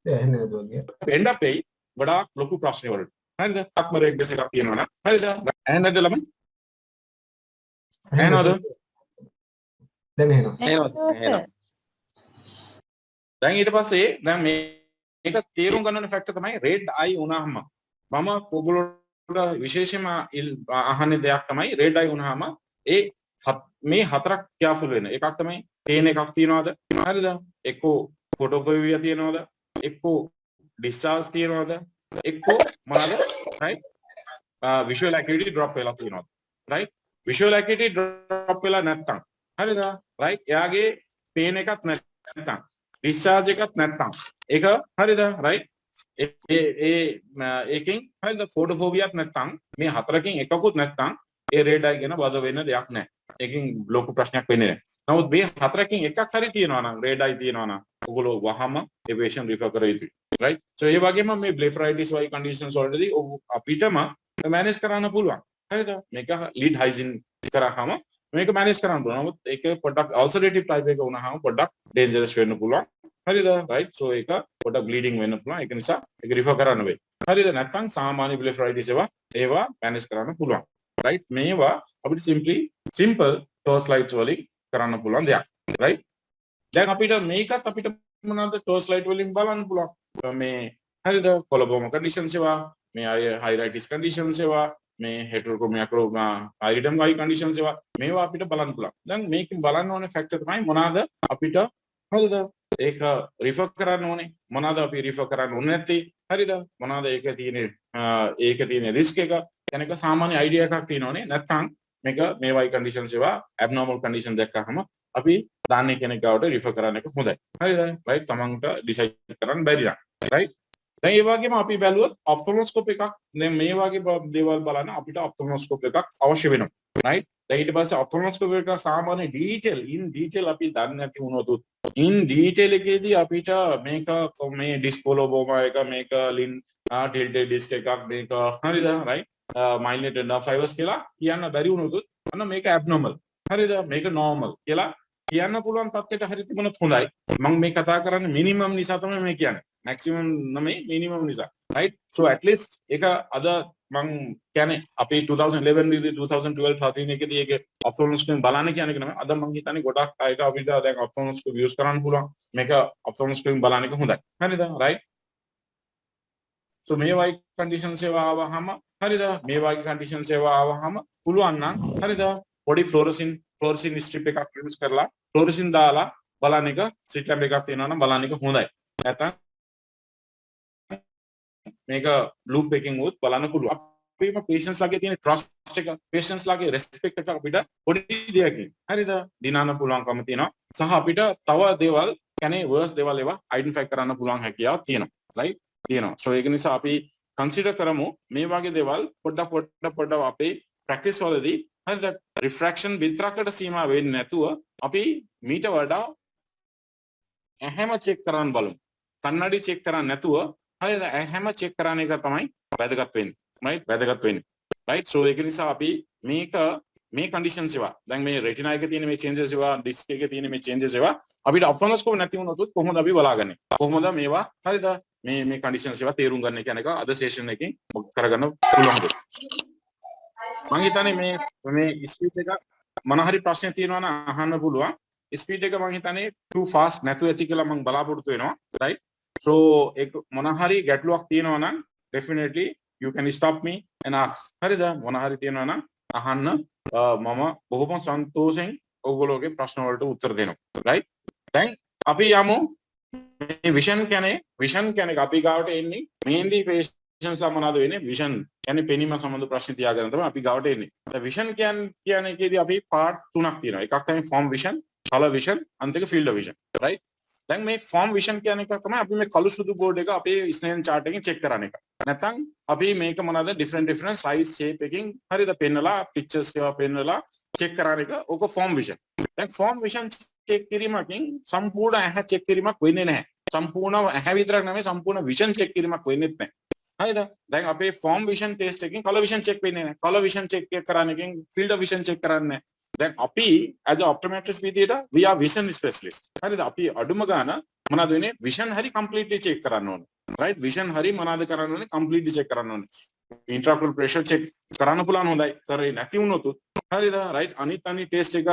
එහෙනම් දුවන්නේ end up වෙයි ගොඩාක් ලොකු ප්‍රශ්න වලට හරිද සක්මරේක් දෙස එකක් තියෙනවා නම් හරිද ඇහෙනවද ළමයි ඇහෙනවද දැන් එහෙනම් දැන් ඊට පස්සේ දැන් මේක තේරුම් ගන්න ඕන ෆැක්ටර් තමයි red eye වුණාම මම ඔයගොල්ලෝට විශේෂයෙන්ම අහන්නේ දෙයක් තමයි red eye වුණාම ඒ මේ හතරක් careful වෙන්න. එකක් තමයි pain එකක් තියනවාද? හරිද? එක්කෝ photophobia තියනවාද? එක්කෝ discharge තියනවාද? එක්කෝ මොනවාද? right? visual acuity drop වෙලා තියනවාද? right? visual acuity drop වෙලා නැත්තම් හරිද? right? එයාගේ pain එකක් නැත්තම් discharge එකක් නැත්තම් ඒක හරිද? right? ඒකෙන් හරිද? photophobia එකක් නැත්තම් මේ හතරකින් එකකුත් නැත්තම් ඒ red eye ගැන බද වෙන්න දෙයක් නැහැ. ඒකෙන් ලොකු ප්‍රශ්නයක් වෙන්නේ නැහැ. නමුත් මේ හතරකින් එකක් හරි තියෙනවා නම් red eye තියෙනවා නම් ඔයගොල්ලෝ වහම ඒ patient refer කර යුතුයි. right? so ඒ වගේම මේ blepharitis වගේ conditions වලදී අපිටම manage කරන්න පුළුවන්. හරිද? මේක lead hygiene කරාම මේක manage කරන්න පුළුවන්. නමුත් ඒක පොඩ්ඩක් ulcerative type එක වුණාම පොඩ්ඩක් dangerous වෙන්න පුළුවන්. හරිද? right? so ඒක පොඩ්ඩක් bleeding වෙන්න පුළුවන්. ඒක නිසා ඒක refer කරන්න වෙයි. හරිද? නැත්නම් සාමාන්‍ය blepharitis ඒවා manage කරන්න පුළුවන්. right? මේවා අපිට simple torchlights වලින් කරන්න පුළුවන් දෙයක්. right? දැන් අපිට මේකත් අපිට මොනවාද torchlight වලින් බලන්න පුළුවන්. මේ හරිද? coloboma conditions ඒවා, මේ hyritis conditions ඒවා, මේ heterochromia iridum වගේ conditions ඒවා මේවා අපිට බලන්න පුළුවන්. දැන් මේකෙන් බලන්න ඕනේ factor තමයි මොනවාද අපිට හරිද? ඒක refer කරන්න ඕනේ. මොනවාද අපි refer කරන්න ඕනේ නැත්තේ? හරිද? මොනවාද ඒකේ තියෙන risk එක? කෙනෙක් සාමාන්‍ය idea එකක් තියෙනවනේ. නැත්නම් මේක මේ වයි conditions ඒවා abnormal condition දැක්කහම අපි දාන්නේ කෙනෙක් ගාවට refer කරන්න එක හොඳයි. හරිද? right? තමන්ට decide කරන්න බැරි නම්. right? දැන් ඒ වගේම අපි බැලුවොත් ophthalmoscope එකක් දැන් මේ වගේ දේවල් බලන්න අපිට ophthalmoscope එකක් අවශ්‍ය වෙනවා. right? දැන් ඊට පස්සේ ophthalmoscope එක සාමාන්‍ය in detail අපි දන්නේ නැති වුණොත් in detail එකේදී අපිට මේක මේ disc coloboma එක මේක tilted disc එකක් මේක හරිද? right? myelinated nerve fibers කියලා කියන්න බැරි වුණොත් අන්න මේක abnormal. හරිද? මේක normal කියලා කියන්න පුළුවන් තත්ත්වයට හරි තිබුණොත් හොඳයි. මම මේ කතා කරන්නේ minimum නිසා තමයි මේ කියන්නේ. maximum නෙමෙයි minimum නිසා. right? so at least ඒක අද මම කියන්නේ අපි 2011 දී 2012 13 එකේදී ඒක ophthalmoscope බලන්න කියන එක නෙමෙයි. අද මම හිතන්නේ ගොඩක් අයට අපිට දැන් ophthalmoscope use කරන්න පුළුවන්. මේක ophthalmoscope බලන්න එක හොඳයි. හරිද? right? so මේ වගේ conditions ඒවා ආවහම හරිද? මේ වගේ conditions ඒවා ආවහම පුළුවන් නම් හරිද? පොඩි fluorescein strip එකක් use කරලා fluorescein දාලා බලන්න එක slit lamp එකක් තියෙනවා නම් බලන්න එක හොඳයි. නැත්නම් මේක loop එකකින් උත් බලන්න පුළුවන්. අපේම patients ලාගේ තියෙන trust එක patients ලාගේ respect එක අපිට පොඩි දෙයකින් හරිද? දිනන්න පුළුවන්කම තියෙනවා. සහ අපිට තව දේවල් කියන්නේ worse දේවල් ඒවා identify කරන්න පුළුවන් හැකියාවක් තියෙනවා. right? තියෙනවා. so ඒක නිසා අපි consider කරමු මේ වගේ දේවල් පොඩ්ඩක් අපේ practice වලදී හරිද? refraction විතරකට සීමා වෙන්නේ නැතුව අපි මීට වඩා හැම check කරන්න බලමු. කන්නඩි check කරන්නේ නැතුව හරිද? හැම check කරන එක තමයි වැදගත් වෙන්නේ. right? වැදගත් වෙන්නේ. right? so ඒක නිසා අපි මේ conditions ඒවා දැන් මේ retina එකේ තියෙන මේ changes ඒවා disc එකේ තියෙන මේ changes ඒවා අපිට ophthalmoscope නැති වුණොත් කොහොමද අපි බලාගන්නේ? කොහොමද මේවා හරිද? මේ conditions ඒවා තේරුම් ගන්න කියන එක අද session එකකින් කරගන්න පුළුවන්ද? මම හිතන්නේ මේ speed එක මොන හරි ප්‍රශ්න තියෙනවා නම් අහන්න පුළුවන්. speed එක මම හිතන්නේ too fast නැතුව ඇති කියලා මම බලාපොරොත්තු වෙනවා. right? so ඒක මොන හරි ගැටලුවක් තියෙනවා නම් definitely you can stop me and ask. හරිද? මොන හරි තියෙනවා නම් අහන්න මම බොහොම සන්තෝෂෙන් ඔයගොල්ලෝගේ ප්‍රශ්න වලට උත්තර දෙනවා. right? දැන් අපි යමු මේ vision කියන්නේ අපි ගාවට එන්නේ mainly patients ලා මොනවද වෙන්නේ vision කියන්නේ පෙනීම සම්බන්ධ ප්‍රශ්න තියාගෙන තමයි අපි ගාවට එන්නේ. vision කියන්නේ එකේදී අපි part තුනක් තියෙනවා. එකක් තමයි form vision, color vision, අනිත් එක field of vision. right? දැන් මේ form vision කියන එක තමයි අපි මේ කළු සුදු බෝඩ් එක අපේ ස්නේහන් chart එකෙන් check කරන එක. නැත්නම් අපි මේක මොනවද different size shape එකකින් හරිද පෙන්නලා pictures ඒවා පෙන්නලා check කරන එක ඕක form vision. දැන් form vision check කිරීමකින් සම්පූර්ණ ඇහැ check කිරීමක් වෙන්නේ නැහැ. සම්පූර්ණ ඇහැ විතරක් නෙමෙයි සම්පූර්ණ vision check කිරීමක් වෙන්නේත් නැහැ. හරිද? දැන් අපේ form vision test එකකින් color vision check වෙන්නේ නැහැ. color vision check කරන එකෙන් field of vision check කරන්නේ නැහැ. දැන් අපි as a optometrist විදියට we are vision specialist. හරිද? අපි අඩුම ගාන මොනවද වෙන්නේ? vision හරි completely check කරන්න ඕනේ. right? vision හරි මොනවද කරන්න ඕනේ? completely check කරන්න ඕනේ. intraocular pressure check කරන්න පුළුවන් හොඳයි. කරේ නැති වුණොත් හරිද? right? අනිත් test එක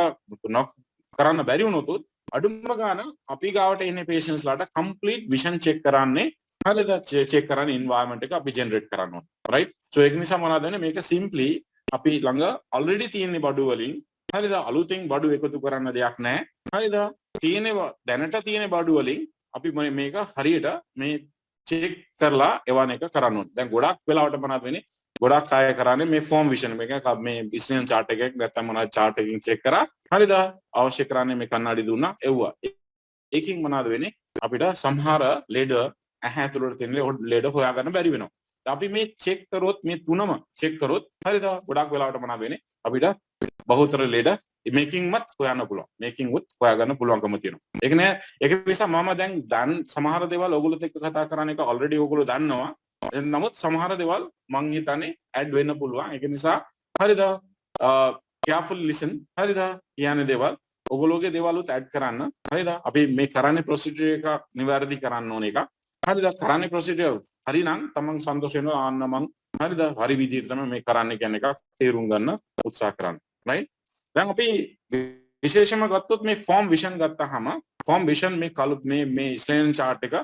කරන්න බැරි වුණොත් අඩුම ගාන අපි ගාවට එන්නේ patients ලාට complete vision check කරන්නේ හරිද? check කරන්න environment එක අපි generate කරන්න ඕනේ. right? so ඒක නිසා මොනවද වෙන්නේ? මේක simply අපි ළඟ already තියෙන බඩු වලින් හරිද අලුතින් බඩු එකතු කරන්න දෙයක් නැහැ හරිද තියෙන දැනට තියෙන බඩු වලින් අපි මේක හරියට මේ චෙක් කරලා එවන එක කරන්න ඕනේ දැන් ගොඩක් වෙලාවට මොනවද වෙන්නේ ගොඩක් අය කරන්නේ මේ ෆෝම් විෂන් මේක මේ බිස්නස් chart එකක් නැත්නම් මොනවද chart එකකින් චෙක් කරා හරිද අවශ්‍ය කරන්නේ මේ කන්නඩි දුන්නා එව්වා ඒකින් මොනවද වෙන්නේ අපිට සමහර ලෙඩ ඇහැ ඇතුළට තියෙන ලෙඩ හොයාගන්න බැරි වෙනවා අපි මේ චෙක් කරොත් මේ තුනම චෙක් කරොත් හරිද ගොඩක් වෙලාවට මොනවද වෙන්නේ අපිට බහුතර ලෙඩ මේකින්වත් හොයන්න පුළුවන් මේකින්වත් හොයාගන්න පුළුවන්කම තියෙනවා ඒක නෑ ඒක නිසා මම දැන් සමහර දේවල් ඔයගොල්ලොත් එක්ක කතා කරන එක ඔල්රෙඩි ඔයගොල්ලෝ දන්නවා නමුත් සමහර දේවල් මං හිතන්නේ ඇඩ් වෙන්න පුළුවන් ඒක නිසා හරිද careful listen හරිද කියන්නේ දේවල් ඔයගොල්ලෝගේ දේවලුත් ඇඩ් කරන්න හරිද අපි මේ කරන්නේ ප්‍රොසීජර් එක නිවැරදි කරන්න ඕන එක හරිද කරන්නේ ප්‍රොසීජර් හරිනම් තමන් සන්තෝෂ වෙනවා ආන්න මං හරිද හරි විදිහට තමයි මේ කරන්න කියන එක තේරුම් ගන්න උත්සාහ කරන්න right දැන් අපි විශේෂයෙන්ම ගත්තොත් මේ ෆෝම් විෂන් ගත්තාම ෆෝම් විෂන් මේ කලු මේ ස්ලේන් chart එක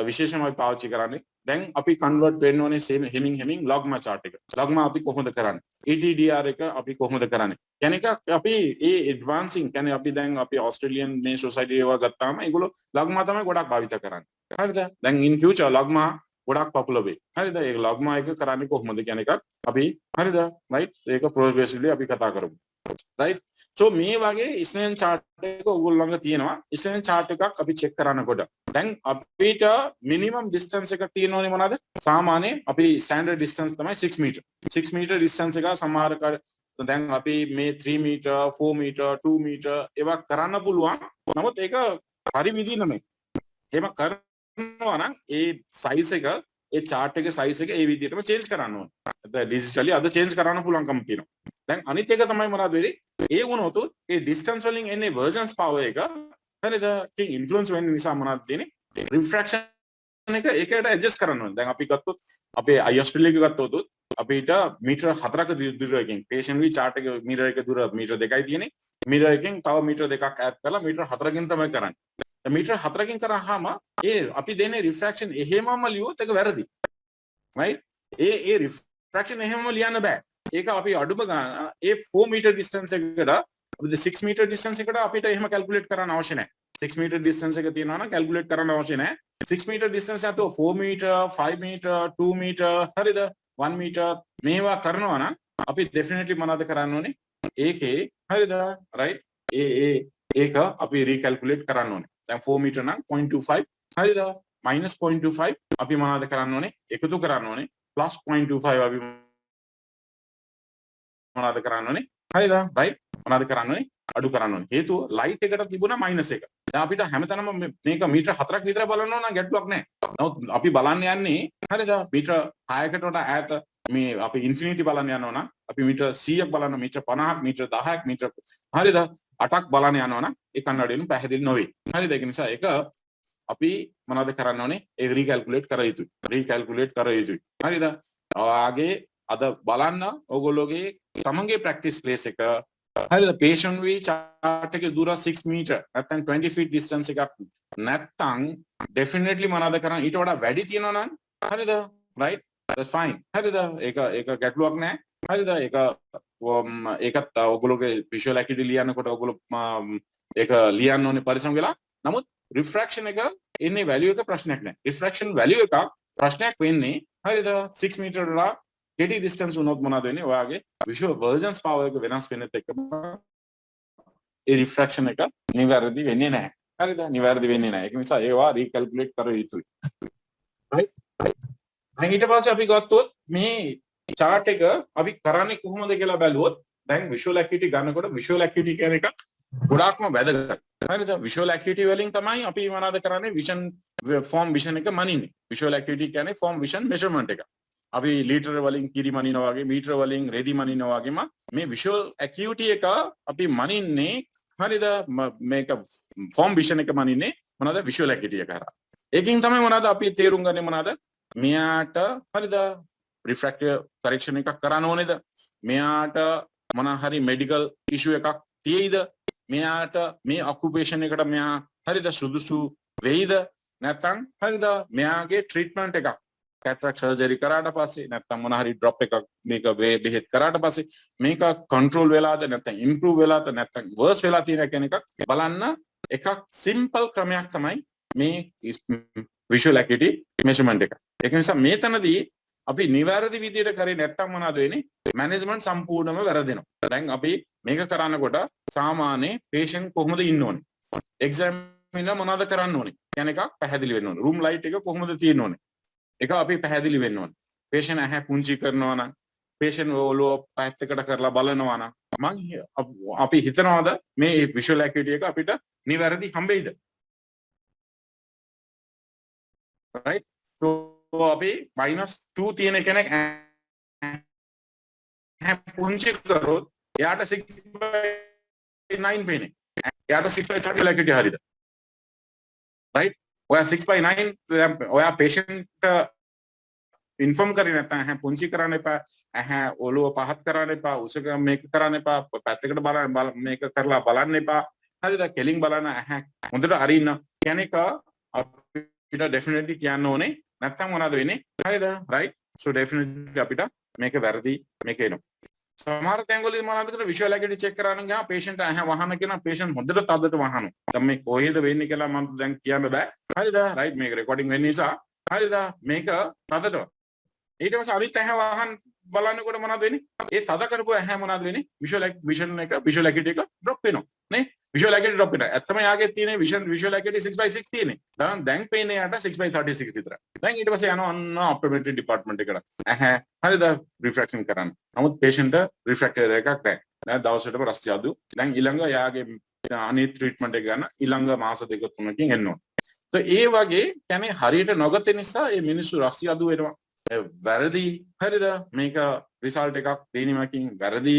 විශේෂයෙන්ම අපි පාවිච්චි කරන්නේ දැන් අපි කන්වර්ට් වෙන්න ඕනේ හෙමින් ලොග්මා chart එක ලොග්මා අපි කොහොමද කරන්නේ ETDR එක අපි කොහොමද කරන්නේ කියන්නේ අපි ඒ ඇඩ්වාන්සින් කියන්නේ අපි දැන් අපි ඕස්ට්‍රේලියන් මේ සොසයිටි ඒවා ගත්තාම ඒගොල්ලෝ ලොග්මා තමයි ගොඩක් භාවිත කරන්නේ හරිද දැන් ඉන් ෆියුචර් ලොග්මා ගොඩක් පොපුලර් වෙයි හරිද ඒ ලොග්මා එක කරන්නේ කොහොමද කියන එක අපි හරිද රයිට් ඒක ප්‍රොග්‍රෙසිව්ලි අපි කතා කරමු right so මේ වගේ ස්නේන් chart එක ඔයගොල්ලෝ ළඟ තියෙනවා ස්නේන් chart එකක් අපි check කරනකොට දැන් අපිට minimum distance එකක් තියෙනවනේ මොනවාද සාමාන්‍ය අපි standard distance තමයි 6 meter 6 meter distance එක සමහර දැන් අපි මේ 3 meter 4 meter 2 meter ඒවා කරන්න පුළුවන් නමුත් ඒක හරි විදිහ නෙමෙයි එහෙම කරනවා නම් ඒ size එක ඒ chart එකේ size එක ඒ විදිහටම change කරන්න ඕනේ digitally අද change කරන්න පුළුවන්කම තියෙනවා දැන් අනිත් එක තමයි මොනවද වෙන්නේ ඒ වුණොත් ඒ distance වලින් එන්නේ versions power එක හරිද කින් influence වෙන්න නිසා මොනවද දෙන්නේ refraction එක ඒකට adjust කරන්න ඕනේ දැන් අපි ගත්තොත් අපේ ISL එක ගත්තොත් අපිට මීටර 4ක දුරකින් patient වී chart එක මීටර එක දුර මීටර 2යි තියෙන්නේ මීටර එකකින් තව මීටර 2ක් ඈඩ් කරලා මීටර 4කින් තමයි කරන්නේ මීටර 4කින් කරාම ඒ අපි දෙන්නේ refraction එහෙමම ලියුවොත් ඒක වැරදි right ඒ refraction එහෙමම ලියන්න බෑ ඒක අපි අඩුම ගන්න ඒ 4 meter distance එකට අපිට 6 meter distance එකට අපිට එහෙම calculate කරන්න අවශ්‍ය නැහැ 6 meter distance එක තියෙනවා නම් calculate කරන්න අවශ්‍ය නැහැ 6 meter distance නැතුව 4 meter 5 meter 2 meter හරිද 1 meter මේවා කරනවා නම් අපි definitely මොනවද කරන්න ඕනේ ඒකේ හරිද right ඒක අපි recalculate කරන්න ඕනේ දැන් 4 meter නම් 0.25 හරිද minus 0.25 අපි මොනවද කරන්න ඕනේ එකතු කරන්න ඕනේ plus 0.25 අපි මොනවද කරන්න ඕනේ හරිද රයිට් මොනවද කරන්න ඕනේ අඩු කරන්න ඕනේ හේතුව ලයිට් එකට තිබුණා මයිනස් එක දැන් අපිට හැමතැනම මේක මීටර 4ක් විතර බලන්න ඕන නම් ගැටලුවක් නැහැ නමුත් අපි බලන්න යන්නේ හරිද මීටර 6කට වඩා ඈත මේ අපි ඉන්ෆිනිටි බලන්න යනවා නම් අපි මීටර 100ක් බලන්න මීටර 50ක් මීටර 10ක් මීටර හරිද 8ක් බලන්න යනවා නම් ඒ කන්නඩියෙන් පැහැදිලි නොවේ හරිද ඒක නිසා ඒක අපි මොනවද කරන්න ඕනේ ඒක රීකැල්කියුලේට් කර යුතුයි හරිද ආගේ අද බලන්න ඕගොල්ලෝගේ තමන්ගේ ප්‍රැක්ටිස් ප්ලේස් එක හරිද patient වී chart එකේ දුර 6 meter නැත්නම් 20 feet distance එකක් නැත්නම් definitely මොනවද කරන්නේ ඊට වඩා වැඩි තියෙනවා නම් හරිද right that's fine හරිද ඒක ගැටලුවක් නැහැ හරිද ඒකත් ඕගොල්ලෝගේ visual acuity ලියනකොට ඕගොල්ලෝ ඒක ලියන්න ඕනේ පරිස්සම් වෙලා නමුත් refraction එක එන්නේ value එක ප්‍රශ්නයක් නැහැ refraction value එක ප්‍රශ්නයක් වෙන්නේ හරිද 6 meter වල කෙටි distance උනොත් මොනවද වෙන්නේ ඔයාගේ visual versions power එක වෙනස් වෙන්නත් එක්කම ඒ refraction එක නිවැරදි වෙන්නේ නැහැ හරිද නිවැරදි වෙන්නේ නැහැ ඒක නිසා ඒවා recalculate කර යුතුයි right දැන් ඊට පස්සේ අපි ගත්තොත් මේ chart එක අපි කරන්නේ කොහොමද කියලා බැලුවොත් දැන් visual acuity ගන්නකොට visual acuity කියන එක ගොඩාක්ම වැදගත් හරිද visual acuity වලින් තමයි අපි මොනවද කරන්නේ vision form vision එක මනින්නේ visual acuity කියන්නේ form vision measurement එක අපි ලීටර වලින් කිරි මනිනවා වගේ මීටර වලින් රෙදි මනිනවා වගේම මේ visual acuity එක අපි මනින්නේ හරිද මේක form vision එක මනින්නේ මොනවද visual acuity එක හරහා ඒකෙන් තමයි මොනවද අපි තේරුම් ගන්නේ මොනවද මෙයාට හරිද refractive correction එකක් කරන්න ඕනේද මෙයාට මොන හරි medical issue එකක් තියෙයිද මෙයාට මේ occupation එකට මෙයා හරිද සුදුසු වෙයිද නැත්නම් හරිද මෙයාගේ treatment එකක් कैटरेक्ट सर्जरी कराට පස්සේ නැත්නම් මොන හරි ඩ්‍රොප් එකක් මේක බෙහෙත් කරාට පස්සේ මේක කන්ට්‍රෝල් වෙලාද නැත්නම් ඉම්ප්‍රූව් වෙලාද නැත්නම් වර්ස් වෙලා තියෙන කියන එකක් බලන්න එකක් සිම්පල් ක්‍රමයක් තමයි මේ විෂුවල් ඇකියුටි මෙෂර්මන්ට් එක. ඒක නිසා මේ තැනදී අපි නිවැරදි විදියට කරේ නැත්නම් මොනවද වෙන්නේ? මැනේජ්මන්ට් සම්පූර්ණයෙන්ම වැරදෙනවා. දැන් අපි මේක කරනකොට සාමාන්‍ය patient කොහොමද ඉන්න ඕනේ? එක්සැමිනර් මොනවද කරන්න ඕනේ? කියන එකක් පැහැදිලි වෙන්න ඕනේ. රූම් ලයිට් එක කොහොමද තියෙන්න ඕනේ? ඒක අපි පැහැදිලි වෙන්න ඕනේ. patient ඇහැ පුංචි කරනවා නම් patient ඔළුව පැත්තකට කරලා බලනවා නම් අපි හිතනවාද මේ visual acuity එක අපිට නිවැරදි හම්බෙයිද? right? so අපි -2 තියෙන කෙනෙක් පුංචි කරොත් එයාට 6/9 පේන්නේ. එයාට 6/30 acuity හරියද? right? ඔයා 6/9 ඔයා patient ඉන්ෆෝම් කරේ නැත්නම් ඇහැ පුංචි කරන්න එපා, ඇහැ ඔළුව පහත් කරන්න එපා, උසක මේක කරන්න එපා, පැත්තකට බලන්න මේක කරලා බලන්න එපා. හරිද? කෙලින් බලන්න ඇහැ හොඳට අරින්න කියන එක අපිට ඩෙෆිනට්ලි කියන්න ඕනේ. නැත්නම් මොනවද වෙන්නේ? හරිද? right? so definitely අපිට මේක වැරදි මේක එනවා. සමහර තැන්වලදී මොනවද කියලා විෂුවල් ඇකියුටි චෙක් කරන්න ගියාම patient ඇහැ වහන කෙනා patient හොඳට තදට වහනවා. දැන් මේ කොහෙද වෙන්නේ කියලා මම දැන් කියන්න බෑ. හරිද? right? මේක රෙකෝඩින් වෙන්න නිසා හරිද? මේක තදට. ඊට පස්සේ අනිත් ඇහැ වහන් බලනකොට මොනවද වෙන්නේ? ඒ තද කරපු ඇහැ මොනවද වෙන්නේ? විෂුවල් ඇකියුටි එක ඩ්‍රොප් වෙනවා. නේ? විෂුවල් ඇකියුටි ඩ්‍රොප් වෙනවා. ඇත්තම යාගේ තියෙන විෂුවල් ඇකියුටි 6/6 තියෙන්නේ. දැන් පේන්නේ යට 6/36 විතරයි. දැන් ඊට පස්සේ යනවා අන්න ඔප්ටෝමෙට්‍රි ඩිපාර්ට්මන්ට් එකට. ඇහැ හරිද? රිෆ්‍රැක්ෂන් කරන්න. නමුත් patient රිෆ්‍රැක්ටර් එකක් නැහැ. දැන් දවසටම රස්ති අඩු. දැන් ඊළඟ යාගේ අනිත් ට්‍රීට්මන්ට් එක ගන්න ඊළඟ මාස දෙක තුනකින් එන්න ඕන. તો ඒ වගේ කියන්නේ හරියට නොගත නිසා මේ මිනිස්සු රස්ති අඩු වෙනවා. වැරදි හරිද? මේක රිසල්ට් එකක් දෙනීමකින් වැරදි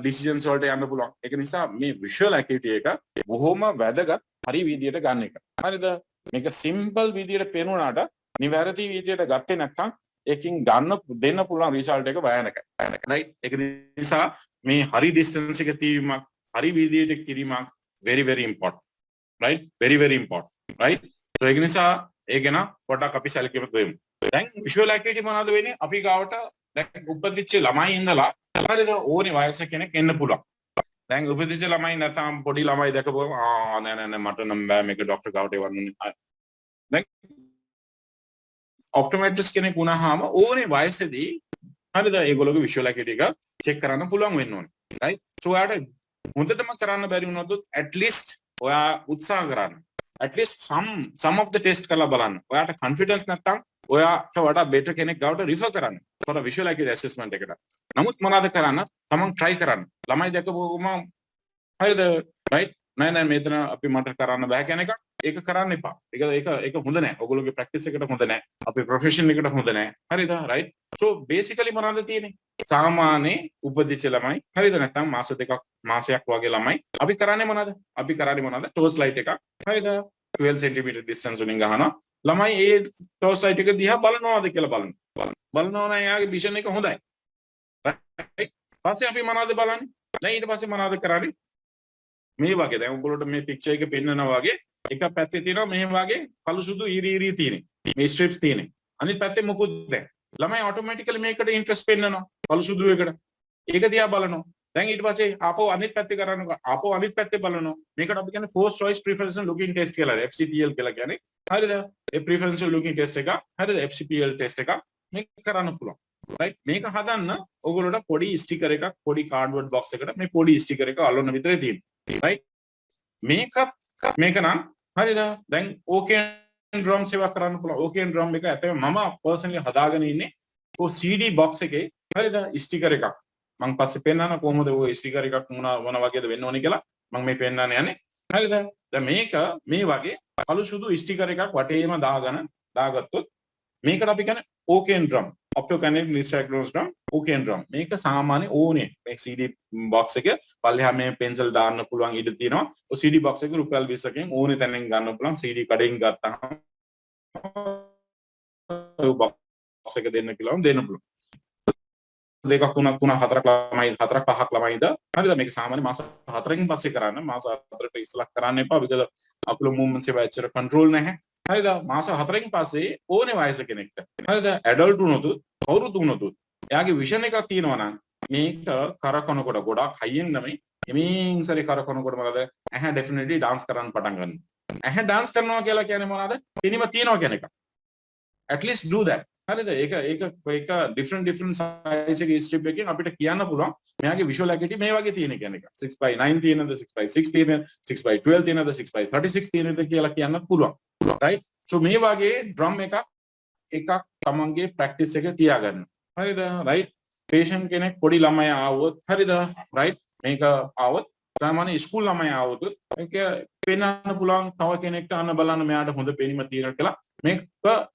ඩිසිෂන්ස් වලට යන්න පුළුවන්. ඒක නිසා මේ විෂුවල් ඇකියුටි එක බොහොම වැදගත් හරි විදියට ගන්න එක. හරිද? මේක සිම්පල් විදියට පේනුණාට නිවැරදි විදියට ගත්තේ නැත්නම් ඒකින් ගන්න දෙන්න පුළුවන් රිසල්ට් එක භයානකයි. right? ඒක නිසා මේ හරි ඩිස්ටන්ස් එක තීවීමක් හරි විදියට කිරීමක් very important. right? very important. right? so ඒක නිසා ඒ ගැන පොඩ්ඩක් අපි සැලකිලිමත් වෙමු. දැන් විෂුවල් ඇකියුටි මොනවද වෙන්නේ? අපි ගාවට දැන් උපදිච්ච ළමයි ඉඳලා හරිද ඕනේ වයස කෙනෙක් එන්න පුළුවන්. දැන් උපදිච්ච ළමයි නැත්නම් පොඩි ළමයි දැකපුවම නෑ මට නම් බෑ මේක ડોක්ටර් ගාවට එවන්න ඕනේ. දැන් ඔප්ටෝමෙට්‍රිස්ට් කෙනෙක් වුණාම ඕනේ වයසේදී හරිද ඒගොල්ලෝගේ විෂුවල් ඇකියුටි එක චෙක් කරන්න පුළුවන් වෙන්න ඕනේ. right? so ඔයාට හොඳටම කරන්න බැරි වුණොත් at least ඔයා උත්සාහ කරන්න. at least some of the test කරලා බලන්න. ඔයාට confidence නැත්නම් ඔයාට වඩා better කෙනෙක් ගාවට රිෆර් කරන්න. for visual acuity assessment එකට. නමුත් මොනවද කරන්න? තමන් try කරන්න. ළමයි දැකපුවම හරිද? right? නෑ මෙතන අපි මට කරන්න බෑ කියන එක ඒක කරන්න එපා. ඒක හොඳ නෑ. ඔයගොල්ලෝගේ practice එකට හොඳ නෑ. අපේ profession එකට හොඳ නෑ. හරිද? right? so basically මොනවද තියෙන්නේ? සාමාන්‍ය උපදිච්ච ළමයි හරිද? නැත්නම් මාසයක් වගේ ළමයි අපි කරන්නේ මොනවද? torch light එකක් හරිද? 12 cm distance වලින් ගහනවා. ළමයි ඒ torch light එක දිහා බලනවාද කියලා බලනවා. බලනවා නම් එයාගේ vision එක හොඳයි. right? පස්සේ අපි මොනවද බලන්නේ? දැන් ඊට පස්සේ මොනවද කරන්නේ? මේ වගේ දැන් උඹලට මේ picture එක පෙන්නනවා වගේ එක පැත්තේ තියෙනවා මෙහෙම වගේ කළු සුදු ඉරි තියෙන්නේ. මේ strips තියෙන්නේ. අනිත් පැත්තේ මොකුත් නැහැ. ළමයි automatically මේකට interest පෙන්නනවා. කළු සුදු එකට. ඒක දිහා බලනවා. දැන් ඊට පස්සේ ආපහු අනිත් පැත්තේ කරනවා. ආපහු අනිත් පැත්තේ බලනවා. මේකට අපි කියන්නේ forced choice preferential looking test කියලා. FCPL කියලා කියන්නේ. හරිද? ඒ preferential looking test එක. හරිද? FCPL test එක මේක කරන්න පුළුවන්. right? මේක හදන්න ඔයගොල්ලෝට පොඩි ස්ටිකර් එකක් පොඩි කාඩ්බෝඩ් බොක්ස් එකකට මේ පොඩි ස්ටිකර් එක අල්ලන්න විතරයි තියෙන්නේ. right? මේක නම් හරිද? දැන් OKN drum සේවා කරන්න පුළුවන්. OKN drum එක ඇත්තටම මම personally හදාගෙන ඉන්නේ ඔය CD box එකේ හරිද? ස්ටිකර් එකක්. මම පස්සේ පෙන්නන්න කොහොමද ඔය ස්ටිකර් එකක් මොන වගේද වෙන්න ඕනේ කියලා මම මේ පෙන්නන්න යන්නේ. හරිද? දැන් මේක මේ වගේ කළු සුදු ස්ටිකර් එකක් වටේම දාගත්තොත් මේකට අපි කියන්නේ OKN drum. Optokinetic nystagmus drum, OKN drum. මේක සාමාන්‍ය ඕනේ. මේ CD box එක පල්ලෙහා මේ pencil දාන්න පුළුවන් ඉඩ තියෙනවා. ඔය CD box එක රුපියල් 20කින් ඕනේ තැනින් ගන්න පුළුවන්. CD කඩෙන් ගත්තාම ඔය box එක දෙන්න කියලා දෙන්න පුළුවන්. දෙකක් තුනක් හතරක් පහක් ළමයිද හරිද? මේක සාමාන්‍ය මාස 4කින් පස්සේ කරන්න. මාස 4ට ඉස්සලා කරන්න එපා. because අපල movements ඒවා ඇත්තට control නැහැ. හරිද? මාස 4කින් පස්සේ ඕනේ වයස කෙනෙක්ට. හරිද? ඇඩල්ට් වුණොත් කවුරුත් වුණොත් එයාගේ විෂන් එකක් තියෙනවා නම් මේක කරකවනකොට ගොඩක් හයියෙන් නෙමෙයි එමින් සරි කරකවනකොට මොකද? ඇහැ ඩෙෆිනට්ලි ඩාන්ස් කරන්න පටන් ගන්නවා. ඇහැ ඩාන්ස් කරනවා කියලා කියන්නේ මොනවද? පෙනීම තියනවා කියන එක. at least do that. හරිද? ඒක different size එකේ strip එකකින් අපිට කියන්න පුළුවන් මෙයාගේ visual acuity මේ වගේ තියෙන කියන එක. 6/9 තියෙනද 6/6 තියෙනද 6/12 තියෙනද 6/36 තියෙනද කියලා කියන්න පුළුවන්. right? so මේ වගේ drum එකක් තමන්ගේ practice එකේ තියාගන්න. හරිද? right? patient කෙනෙක් පොඩි ළමයා ආවොත් හරිද? right? මේක ආවොත් සාමාන්‍ය ස්කූල් ළමයා ආවොත් ඒක පෙන්වන්න පුළුවන් තව කෙනෙක්ට අන්න බලන්න මෙයාට හොඳ පෙනීම තියෙනවා කියලා. මේක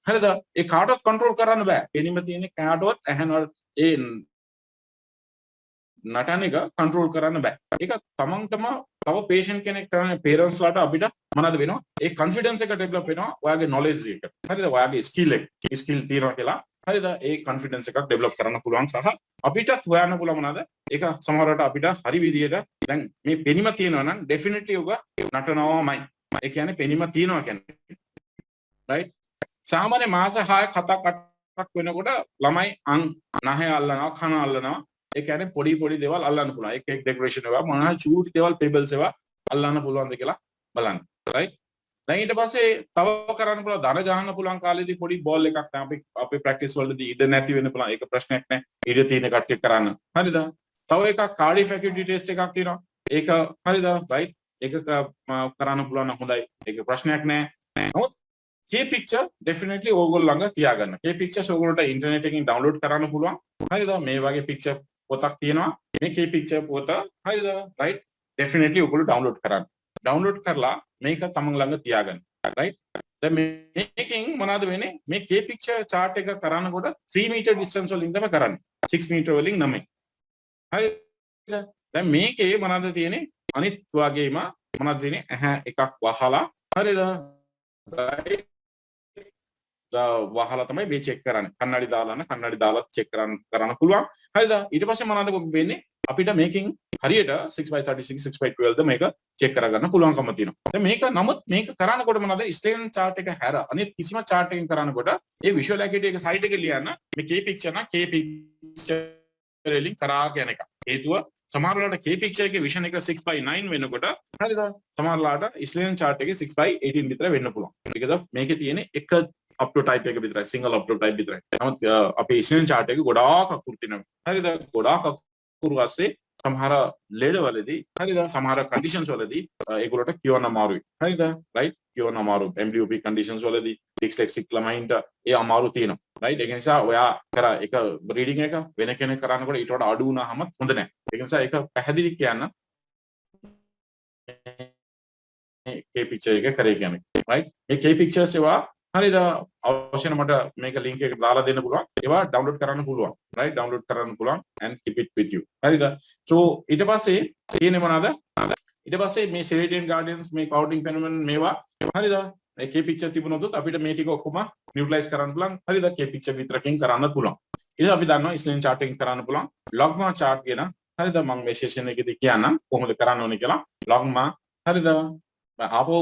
හරිද? ඒ කාටවත් කන්ට්‍රෝල් කරන්න බෑ. පෙනීම තියෙන කාටවත් ඇහෙනවල ඒ නටන එක කන්ට්‍රෝල් කරන්න බෑ. ඒක තමන්ටම තව patient කෙනෙක් තමයි parents ලාට අපිට මොනවද වෙනවා? ඒ confidence එක develop වෙනවා. ඔයාගේ knowledge එක. හරිද? ඔයාගේ skill තියෙනවා කියලා. හරිද? ඒ confidence එකක් develop කරන්න පුළුවන් සහ අපිටත් හොයන්න පුළුවන් මොනවද? ඒක සමහරවිට අපිට හරි විදියට දැන් මේ පෙනීම තියෙනවා නම් definitely ඔබ නටනවාමයි. ඒ කියන්නේ පෙනීම තියෙනවා කියන්නේ. right? සාමාන්‍ය මාස 6ක් 7ක් 8ක් වෙනකොට ළමයි නහය අල්ලනවා කන අල්ලනවා. ඒ කියන්නේ පොඩි දේවල් අල්ලන්න පුළුවන්. එක ඩෙකරේෂන් ඒවා මොනවා චූටි දේවල් පෙබල්ස් ඒවා අල්ලන්න පුළුවන්ද කියලා බලන්න. right? දැන් ඊට පස්සේ තව කරන්න පුළුවන් දන ගහන්න පුළුවන් කාලේදී පොඩි බෝල් එකක් තමයි අපේ ප්‍රැක්ටිස් වලදී ඉඩ නැති වෙන්න පුළුවන්. ඒක ප්‍රශ්නයක් නෑ. ඉඩ තියෙන කට්ටිය කරන්න. හරිද? තව එකක් කාඩියෝ ඇකියුටි ටෙස්ට් එකක් තියෙනවා. ඒක හරිද? right? ඒක කරන්න පුළුවන් හොඳයි. ඒක ප්‍රශ්නයක් නෑ. නමුත් K picture definitely ඕගොල්ලෝ ළඟ තියාගන්න. K pictures ඕගොල්ලන්ට ඉන්ටර්නෙට් එකකින් ඩවුන්ලෝඩ් කරන්න පුළුවන්. හරිද? මේ වගේ picture පොතක් තියෙනවා. මේ K picture පොත හරිද? right? definitely ඕගොල්ලෝ ඩවුන්ලෝඩ් කරන්න. ඩවුන්ලෝඩ් කරලා මේක තමන් ළඟ තියාගන්න. right? දැන් මේකෙන් මොනවද වෙන්නේ? මේ K picture chart එක කරනකොට 3 meter distance වලින් තමයි කරන්නේ. 6 meter වලින් නෙමෙයි. හරිද? දැන් මේකේ මොනවද තියෙන්නේ? අනිත් වගේම මොනවද තියෙන්නේ? ඇහැ එකක් වහලා හරිද? right? වහලා තමයි මේ චෙක් කරන්නේ. කන්නඩි දාලා චෙක් කරන්න පුළුවන්. හරිද? ඊට පස්සේ මොනවද වෙන්නේ? අපිට මේකෙන් හරියට 6/36 6/12 ද මේක චෙක් කරගන්න පුළුවන්කම තියෙනවා. දැන් මේක නමුත් මේක කරනකොට මොනවද? ස්ටේන් chart එක හැර අනිත් කිසිම chart එකකින් කරනකොට ඒ visual acuity එක site එකේ ලියන්න මේ K picture නම් K picture වලින් කරා කියන එක. හේතුව සමහරවල්ලාට K picture එකේ vision එක 6/9 වෙනකොට හරිද? සමහරවල්ලාට ස්ටේන් chart එකේ 6/18 විතර වෙන්න පුළුවන්. because මේකේ තියෙන එක අප්ලෝඩ් ටයිප් එක විතරයි සිංගල් අප්ලෝඩ් ටයිප් විතරයි. නමුත් අපේ ස්ටේන් chart එක ගොඩාක් අකුරු තියෙනවා. හරිද? ගොඩාක් අකුරු ASCII සමහර ලෙඩවලදී හරිද? සමහර කන්ඩිෂන්ස් වලදී ඒගොල්ලෝට කියවන්න අමාරුයි. හරිද? right? කියවන්න අමාරු. MDOP කන්ඩිෂන්ස් වලදී ඩිස්ලෙක්සික් ළමයින්ට ඒ අමාරු තියෙනවා. right? ඒ නිසා ඔයා කර එක රීඩින් එක වෙන කෙනෙක් කරනකොට ඊට වඩා අඩු වුණාම හොඳ නැහැ. ඒ නිසා ඒක පැහැදිලි කියන්න K picture එක කරේ කියන්නේ. right? මේ K pictures ඒවා හරිද? අවශ්‍ය නම් මට මේක link එක දාලා දෙන්න පුළුවන්. ඒවා download කරන්න පුළුවන්. right? download කරන්න පුළුවන් and keep it with you. හරිද? so ඊට පස්සේ තියෙන්නේ මොනවාද? ඊට පස්සේ මේ circadian guardians මේ counting phenomenon මේවා හරිද? මේ K picture තිබුණොත් අපිට මේ ටික ඔක්කොම utilize කරන්න පුළුවන්. හරිද? K picture විතරකින් කරන්න පුළුවන්. ඊට අපි දන්නවා ස්ලෙන් chart එකකින් කරන්න පුළුවන්. logma chart කියන හරිද? මම මේ session එකේදී කියන්නම් කොහොමද කරන්න ඕනේ කියලා. logma හරිද? ආපහු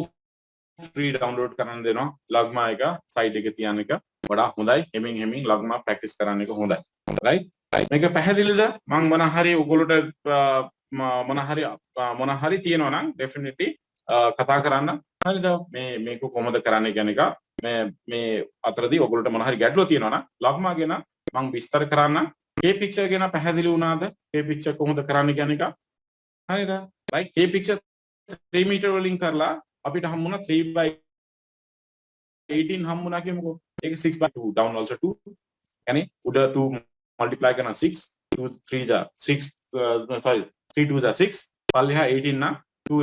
free download කරන්න දෙනවා. logma එක site එකේ තියන එක වඩා හොඳයි. හෙමින් logma practice කරන්න එක හොඳයි. right? මේක පැහැදිලිද? මම මොන හරි ඔයගොල්ලෝට මොන හරි තියෙනවා නම් definitely කතා කරන්න. හරිද? මේක කොහොමද කරන්නේ කියන එක මේ අතරදී ඔයගොල්ලෝට මොන හරි ගැටලුවක් තියෙනවා නම් logma ගැන මම විස්තර කරන්න. K picture ගැන පැහැදිලි වුණාද? K picture කොහොමද කරන්නේ කියන එක. හරිද? right? K picture 3 meter වලින් කරලා අපිට හම්බුණා 3/18 හම්බුණා කියමුකෝ. ඒක 6/2 down also 2. يعني උඩ 2 multiply කරන 6 2 3 are 6 sorry 3 2s are 6 පල්ලෙහා 18 නම් 2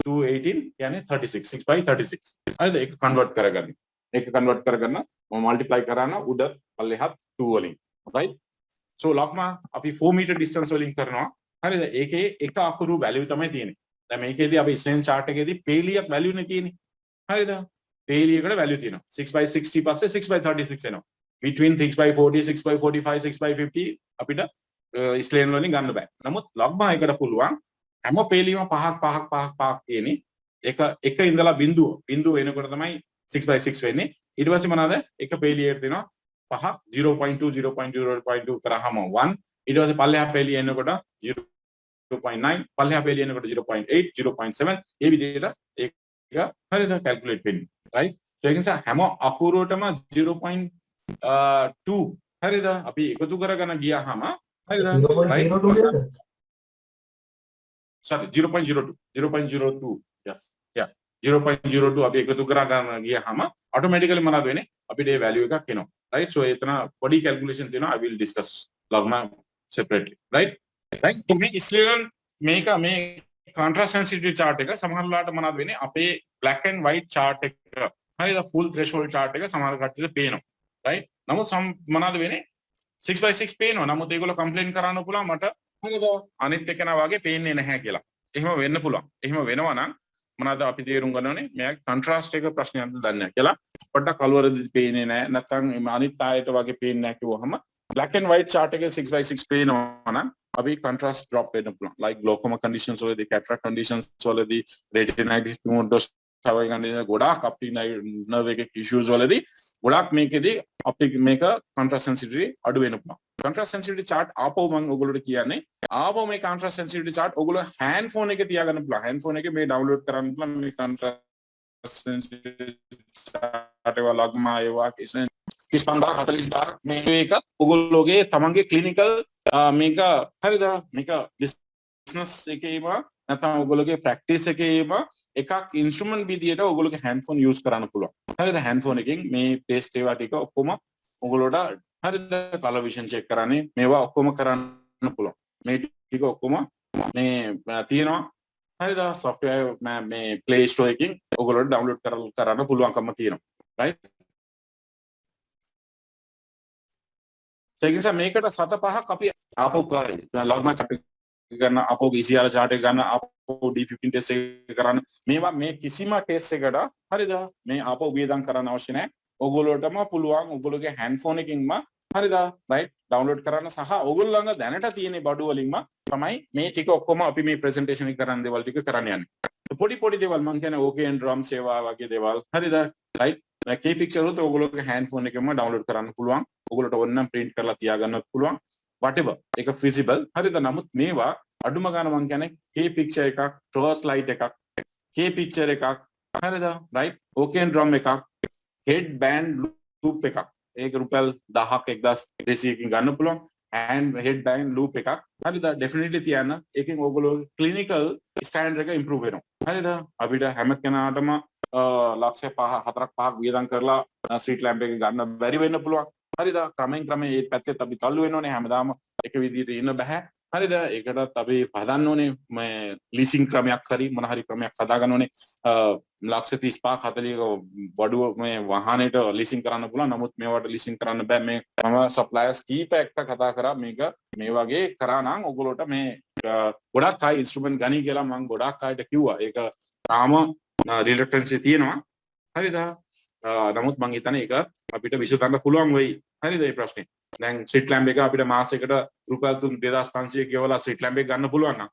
18 يعني 36 6/36. හරිද? ඒක කන්වර්ට් කරගන්න. ඒක කන්වර්ට් කරගන්න multiply කරාන උඩ පල්ලෙහාත් 2 වලින්. right? so logma අපි 4 meter distance වලින් කරනවා. හරිද? ඒකේ එක අකුරු value තමයි තියෙන්නේ. දැන් මේකේදී අපි ස්ටේන් chart එකේදී පේලියක් value නේ තියෙන්නේ. හරිද? පේලියකට value තියෙනවා. 6/60 පස්සේ 6/36 එනවා. between 6/40 6/45 6/50 අපිට ස්ටේන් වලින් ගන්න බෑ. නමුත් logma එකට පුළුවන් හැම පේලියම පහක් තියෙන්නේ. එක ඉඳලා බිඳුව එනකොට තමයි 6/6 වෙන්නේ. ඊට පස්සේ මොනවාද? එක පේලියට දෙනවා 5 0.2 0.0.2 කරාම 1. ඊට පස්සේ පල්ලෙහා පේලිය එනකොට 0.9 පල්ලෙහා පේලිය එනකොට 0.8 0.7 ඒ විදිහට ඒක හරිද කැල්කියුලේට් වෙන්නේ. right? ඒ නිසා හැම අකුරටම 0.2 හරිද අපි එකතු කරගෙන ගියාම හරිද 0.02 නේද සර්? sorry 0.02 yes yeah 0.02 අපි එකතු කරගෙන ගියාම automatically මොනවද වෙන්නේ අපිට ඒ value එකක් එනවා right so එතන body calculation තියෙනවා I will discuss logma separately right so මේ ඉස්ලෙන් මේ contrast sensitivity chart එක සමහරවිට මොනවද වෙන්නේ අපේ black and white chart එක හරිද full threshold chart එක සමහර කට්ටියට පේනවා right නමුත් මොනවද වෙන්නේ 6/6 පේනවා නමුත් ඒගොල්ලෝ complain කරන්න පුළුවන් මට හරිද අනිත් එකනා වගේ පේන්නේ නැහැ කියලා. එහෙම වෙන්න පුළුවන්. එහෙම වෙනවා නම් මොනවාද අපි තේරුම් ගන්න ඕනේ? මෙයා contrast එක ප්‍රශ්නයක්ද දන්නේ නැහැ කියලා. පොඩ්ඩක් කලවරදී පේන්නේ නැහැ. නැත්නම් අනිත් ආයත වගේ පේන්නේ නැහැ කිව්වහම black and white chart එකේ 6/6 පේනවා නම් අපි contrast drop වෙන්න පුළුවන්. like glaucoma conditions වලදී cataract conditions වලදී retinitis pigmentosa වගේ conditions ගොඩාක් අපේ nerve එකේ issues වලදී ගොඩාක් මේකෙදී අපි මේක contrast sensitivity අඩු වෙන්න පුළුවන්. contrast sensitivity chart ආපහු මම ඔයගොල්ලෝට කියන්නේ ආපහු මේ contrast sensitivity chart ඔයගොල්ලෝ hand phone එකේ තියාගන්න පුළුවන්. hand phone එකේ මේ download කරන්න පුළුවන් මේ contrast sensitivity chart එක logma ඒවා කිසිම 35000 මේක ඔයගොල්ලෝගේ තමන්ගේ clinical මේක හරිද මේක business එකේම නැත්නම් ඔයගොල්ලෝගේ practice එකේම එකක් ඉන්ස්ට්‍රුමන්ට් විදියට ඔයගොල්ලෝගේ hand phone use කරන්න පුළුවන්. හරිද hand phone එකෙන් මේ paste ඒවා ටික ඔක්කොම ඔයගොල්ලෝට හරිද color vision check කරන්නේ මේවා ඔක්කොම කරන්න පුළුවන්. මේ ටික ඔක්කොම මේ තියෙනවා. හරිද software මේ Play Store එකකින් ඔයගොල්ලෝට download කරන්න පුළුවන්කම තියෙනවා. right? ඒ නිසා මේකට 7-5ක් අපි ආපහු කරේ. logma chart ගන්න ආපහු ECR chart එක ගන්න ආපහු D15 test එක කරන්න මේවා මේ කිසිම test එකකට හරිද මේ ආපහු වියදම් කරන්න අවශ්‍ය නැහැ ඕගොල්ලෝටම පුළුවන් ඕගොල්ලෝගේ hand phone එකකින්ම හරිද right download කරන්න සහ ඕගොල්ලෝ ළඟ දැනට තියෙන බඩු වලින්ම තමයි මේ ටික ඔක්කොම අපි මේ presentation එක කරන්න දේවල් ටික කරන්න යන්නේ පොඩි දේවල් මම කියන්නේ OK and drums ඒවා වගේ දේවල් හරිද right කේ picture උත් ඕගොල්ලෝගේ hand phone එකෙන්ම download කරන්න පුළුවන් ඕගොල්ලෝට ඕනනම් print කරලා තියාගන්නත් පුළුවන් whatever ඒක feasible හරිද නමුත් මේවා අඩුම ගන්න මම කියන්නේ K picture එකක් torch light එකක් K picture එකක් හරිද right OK and drum එකක් head band loop එකක් ඒක රුපියල් 1000ක් 1200කින් ගන්න පුළුවන් and head band loop එකක් හරිද definitely තියන්න ඒකෙන් ඕගොල්ලෝ clinical standard එක improve වෙනවා හරිද අපිට හැම කෙනාටම ලක්ෂ 4-5ක් වියදම් කරලා street lamp එක ගන්න බැරි වෙන්න පුළුවන් හරිද ක්‍රමෙන් ඒ පැත්තෙත් අපි තල්ලු වෙනෝනේ හැමදාම එක විදිහට ඉන්න බෑ හරිද ඒකටත් අපි හදන්න ඕනේ මේ ලීසින් ක්‍රමයක් හරි මොන හරි ක්‍රමයක් හදාගන්න ඕනේ ලක්ෂ 35ක් 40ක බඩුව මේ වාහනේට ලීසින් කරන්න පුළුවන් නමුත් මේවට ලීසින් කරන්න බෑ මේ මම සප්ලයර්ස් කීපයකට කතා කරා මේක මේ වගේ කරා නම් ඔයගොල්ලෝට මේ ගොඩක් අය ඉන්ස්ට්‍රුමන්ට් ගනි කියලා මම ගොඩක් අයට කිව්වා ඒක තාම රිලක්ටන්සි තියෙනවා හරිද නමුත් මම හිතන්නේ ඒක අපිට විසඳන්න පුළුවන් වෙයි හරිද මේ ප්‍රශ්නේ දැන් ස්ට්‍රීට් ලැම්ප් එක අපිට මාසෙකට රුපියල් 2500 ගෙවලා ස්ට්‍රීට් ලැම්ප් එක ගන්න පුළුවන් නම්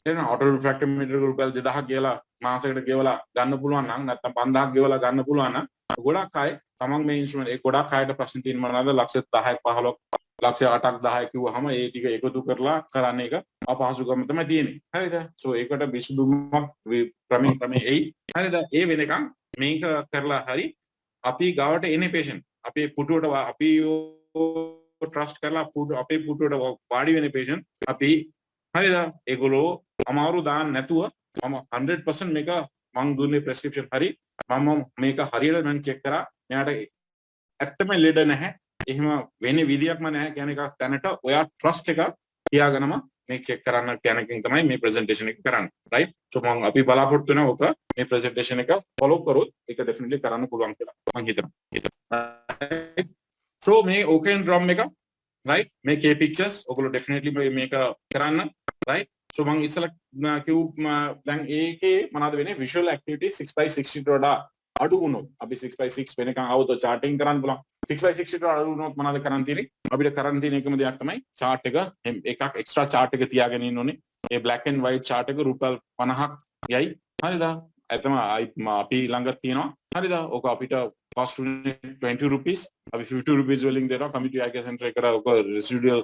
එහෙනම් ඔටෝ රිෆ්‍රැක්ටෝමීටර් රුපියල් 2000ක් ගෙවලා මාසෙකට ගෙවලා ගන්න පුළුවන් නම් නැත්නම් 5000ක් ගෙවලා ගන්න පුළුවන් නම් ගොඩක් අය තමන් මේ ඉන්ස්ට්‍රුමන්ට් ඒ ගොඩක් අයට ප්‍රශ්න තියෙන මොනවාද ලක්ෂ 10ක් 15ක් ලක්ෂ 8ක් 10ක් කිව්වහම ඒ ටික එකතු කරලා කරන්න එක අපහසුකම තමයි තියෙන්නේ හරිද සෝ ඒකට විසඳුමක් ක්‍රමයෙන් එයි හරිද ඒ වෙනකන් මේක කරලා හරි අපි ගාවට එන්නේ patient අපේ පුටුවට අපි trust කරලා අපේ පුටුවට වාඩි වෙන patient අපි හරිද ඒගොල්ලෝ අමාරු දාන්න නැතුව මම 100% මේක මං දුන්නේ prescription හරි මම මේක හරියට මම check කරා මෙයාට ඇත්තම ලෙඩ නැහැ එහෙම වෙන්නේ විදියක්ම නැහැ කියන එක දැනට ඔයා trust එක තියාගෙනම මේ check කරන්න කියන එකෙන් තමයි මේ presentation එක කරන්නේ right so මම අපි බලාපොරොත්තු වෙනවා ඔක මේ presentation එක follow කරොත් ඒක definitely කරන්න පුළුවන් කියලා මම හිතනවා so මේ OK and drum එක right මේ K pictures ඔයගොල්ලෝ definitely මේක කරන්න right so මම ඉස්සලා කිව් දැන් ඒකේ මොනවද වෙන්නේ visual activity 6/60 වඩා අඩු වුණොත් අපි 6/6 වෙනකන් આવුතෝ charting කරන්න පුළුවන් 6/60 වඩා අඩු වුණොත් මොනවද කරන්න තියෙන්නේ අපිට කරන්න තියෙන එකම දෙයක් තමයි chart එකක් extra chart එක තියාගෙන ඉන්න ඕනේ ඒ black and white chart එක රුපියල් 50ක් යයි හරිද එතම අපි ළඟ තියෙනවා හරිද ඕක අපිට cost උනේ 20 rupees අපි 50 rupees වලින් දෙනවා community eye care center එකට ඕක residual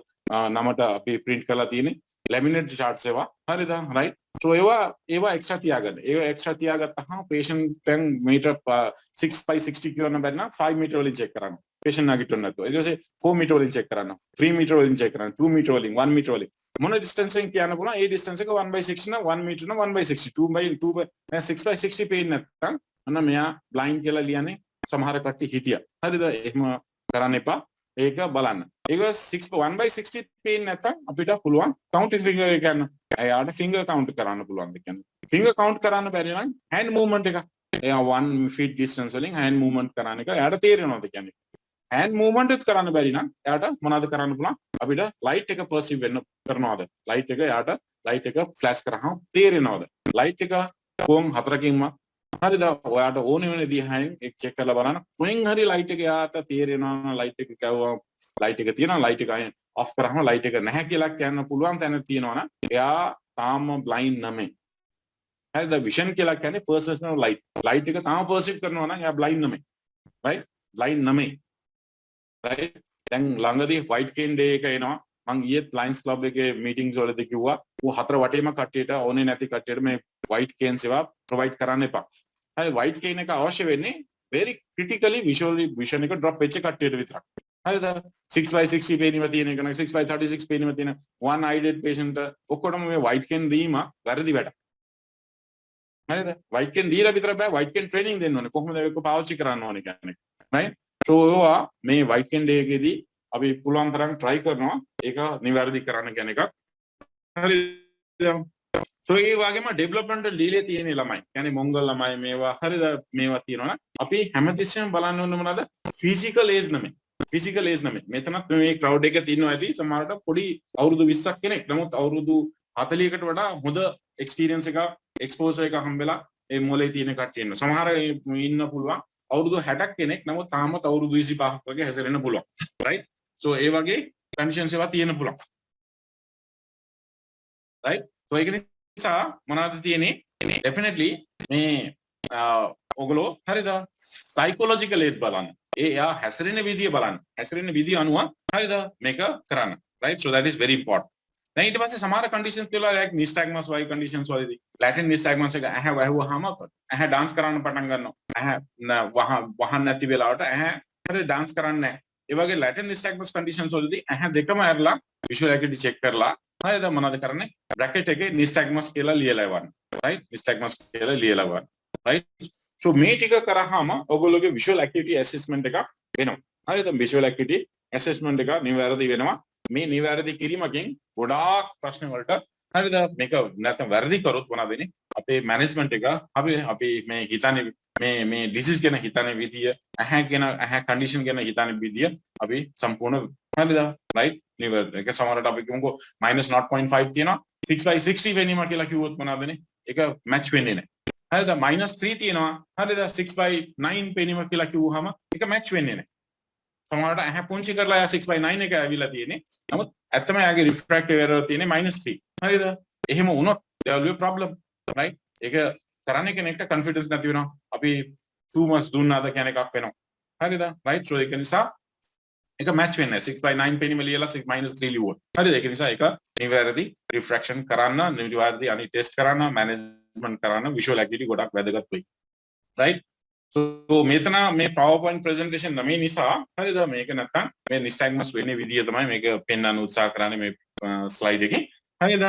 නමට අපි print කරලා තියෙන්නේ laminate charts ඒවා හරිද right so ඒවා extra තියාගන්න ඒවා extra තියාගත්තාම patient දැන් meter 6 by 60 කියවන්න බැරි නම් 5 meter වලින් check කරන්න patient නැගිටින්න නැතුව ඊට පස්සේ 4 meter වලින් check කරන්න 3 meter වලින් check කරන්න 2 meter වලින් 1 meter වලින් මොන distance එකෙන් කියන්න පුළුවන් ඒ distance එක 1 by 60 නම් 1 meter නම් 1 by 60 2 by 6 by 60 පේන්නේ නැත්නම් අන්න මෙයා blind කියලා ලියන්නේ සමහර කට්ටිය හිටියා හරිද එහෙම කරන්න එපා ඒක බලන්න ඒක 1 by 60 පේන්නේ නැත්නම් අපිට පුළුවන් count finger එක ගන්න එයාට finger count කරන්න පුළුවන් ද කියන්නේ finger count කරන්න බැරි නම් hand movement එක එයා 1 feet distance වලින් hand movement කරන එක එයාට තේරෙනවද කියන්නේ hand movement එක කරන්න බැරි නම් එයාට මොනවද කරන්න පුළුවන් අපිට light එක perceive වෙන්න කරනවද light එක එයාට light එක flash කරාම තේරෙනවද light එක කොම් හතරකින්ම හරිද ඔයාට ඕනෙ වෙන දිහාෙන් එක චෙක් කරලා බලන්න කොහෙන් හරි ලයිට් එක යාට තේරෙනවා ලයිට් එක කැවුවා ලයිට් එක තියෙනවා ලයිට් එක අයින් ඔෆ් කරාම ලයිට් එක නැහැ කියලා කියන්න පුළුවන් තැන තියෙනවා නම් එයා තාම බ්ලයින්ඩ් නෙමෙයි හරිද විෂන් කියලා කියන්නේ පර්සනල් ලයිට් එක තාම පර්සීව් කරනවා නම් එයා බ්ලයින්ඩ් නෙමෙයි රයිට් බ්ලයින්ඩ් නෙමෙයි රයිට් දැන් ළඟදී වයිට් කේන් ඩේ එක එනවා මම ඊයේත් ලයන්ස් ක්ලබ් එකේ මීටින්ග්ස් වලදී කිව්වා ਉਹ හතර වටේම කට්ටියට ඕනේ නැති කට්ටියට මේ වයිට් කේන් සේවා ප්‍රොවයිඩ් කරන්න එපා හරි වයිට් කේන් එක අවශ්‍ය වෙන්නේ very critically visually vision එක drop වෙච්ච කට්ටියට විතරක් හරිද 6 by 60 පේනීම තියෙන එක නම් 6 by 36 පේනීම තියෙන one eyed patient ඔක්කොටම මේ වයිට් කේන් දීම වැරදි වැඩ හරිද වයිට් කේන් දීලා විතර බෑ වයිට් කේන් ට්‍රේනින් දෙන්න ඕනේ කොහොමද ඒක පාවිච්චි කරන්න ඕනේ කියන්නේ right so ඒවා මේ වයිට් කේන් ඩේ එකේදී අපි පුළුවන් තරම් try කරනවා ඒක නිවැරදි කරන්න කියන එක හරිද so ඒ වගේම developmental delay තියෙන ළමයි කියන්නේ මොංගල් ළමයි මේවා හරිද මේවා තියෙනවා අපි හැමතිස්සෙම බලන්න ඕනේ මොනවද physical age නෙමෙයි මෙතනත් මේ crowd එකේ තියෙනවා ඇති සමහරට පොඩි අවුරුදු 20ක් කෙනෙක් නමුත් අවුරුදු 40කට වඩා හොඳ experience එකක් exposure එකක් හම්බෙලා ඒ මොලේ තියෙන කට්ටිය ඉන්නවා සමහර ඉන්න පුළුවන් අවුරුදු 60ක් කෙනෙක් නමුත් තාමත් අවුරුදු 25ක් වගේ හැසිරෙන්න පුළුවන් right so ඒ වගේ conditions ඒවා තියෙන්න පුළුවන් right so ඒක නිසා මොනවද තියෙන්නේ definitely මේ ඔගොල්ලෝ හරිද psychological age බලන්න එයා හැසිරෙන විදිය බලන්න හැසිරෙන විදිය අනුව හරිද මේක කරන්න right so that is very important දැන් ඊට පස්සේ සමහර conditions කියලා like nystagmus වගේ conditions වලදී latent nystagmus එක ඇහැ වැහුවාම ඇහැ dance කරන්න පටන් ගන්නවා ඇහැ වහන්න නැති වෙලාවට ඇහැ හරිය dance කරන්නේ නැහැ ඒ වගේ latent nystagmus conditions වලදී ඇහැ දෙකම ඇරලා visual acuity check කරලා හරිද මොනවද කරන්නේ bracket එකේ nystagmus කියලා ලියලා ඉවරන්න right nystagmus කියලා ලියලා ඉවරන්න right so මේ ටික කරාම ඔයගොල්ලෝගේ visual acuity assessment එකක් වෙනවා හරිද visual acuity assessment එක නිවැරදි වෙනවා මේ නිවැරදි කිරීමකින් ගොඩාක් ප්‍රශ්න වලට හරිද මේක නැත්නම් වැරදි කරොත් මොනවද වෙන්නේ අපේ මැනේජ්මන්ට් එක අපි මේ හිතන්නේ මේ ඩිසීස් ගැන හිතන්නේ විදිය ඇහැ කන්ඩිෂන් ගැන හිතන්නේ විදිය අපි සම්පූර්ණ හරිද රයිට් නිවැරදි ඒක සමහරට අපි කියමුකෝ -0.5 තියෙනවා 6 by 60 වෙනීම කියලා කිව්වොත් මොනවද වෙන්නේ ඒක මැච් වෙන්නේ නැහැ හරිද -3 තියෙනවා හරිද 6 by 9 වෙනීම කියලා කිව්වහම ඒක මැච් වෙන්නේ නැහැ සමහරට ඇහැ පුංචි කරලා 6 by 9 එක ඇවිල්ලා තියෙන්නේ නමුත් ඇත්තම යාගේ රිෆ්‍රැක්ටිව් එරර් තියෙන්නේ -3 හරිද එහෙම වුණොත් there will be a problem right ඒක කරන්නේ කෙනෙක්ට confidence නැති වෙනවා අපි too much දුන්නාද කියන එකක් වෙනවා හරිද right so ඒක නිසා ඒක match වෙන්නේ 6 by 9 පෙනීම ලියලා 6 -3 ලියුවොත් හරිද ඒක නිසා ඒක නිවැරදි රිෆ්‍රැක්ෂන් කරන්න නිවැරදි අනිත් ටෙස්ට් කරන්න මැනේජ්මන්ට් කරන්න visual acuity ගොඩක් වැදගත් වෙයි right so මෙතන මේ PowerPoint presentation නමේ නිසා හරිද මේක නැත්තම් මේ nystagmus වෙන්නේ විදිය තමයි මේක පෙන්වන්න උත්සාහ කරන්නේ මේ slide එකේ හරිද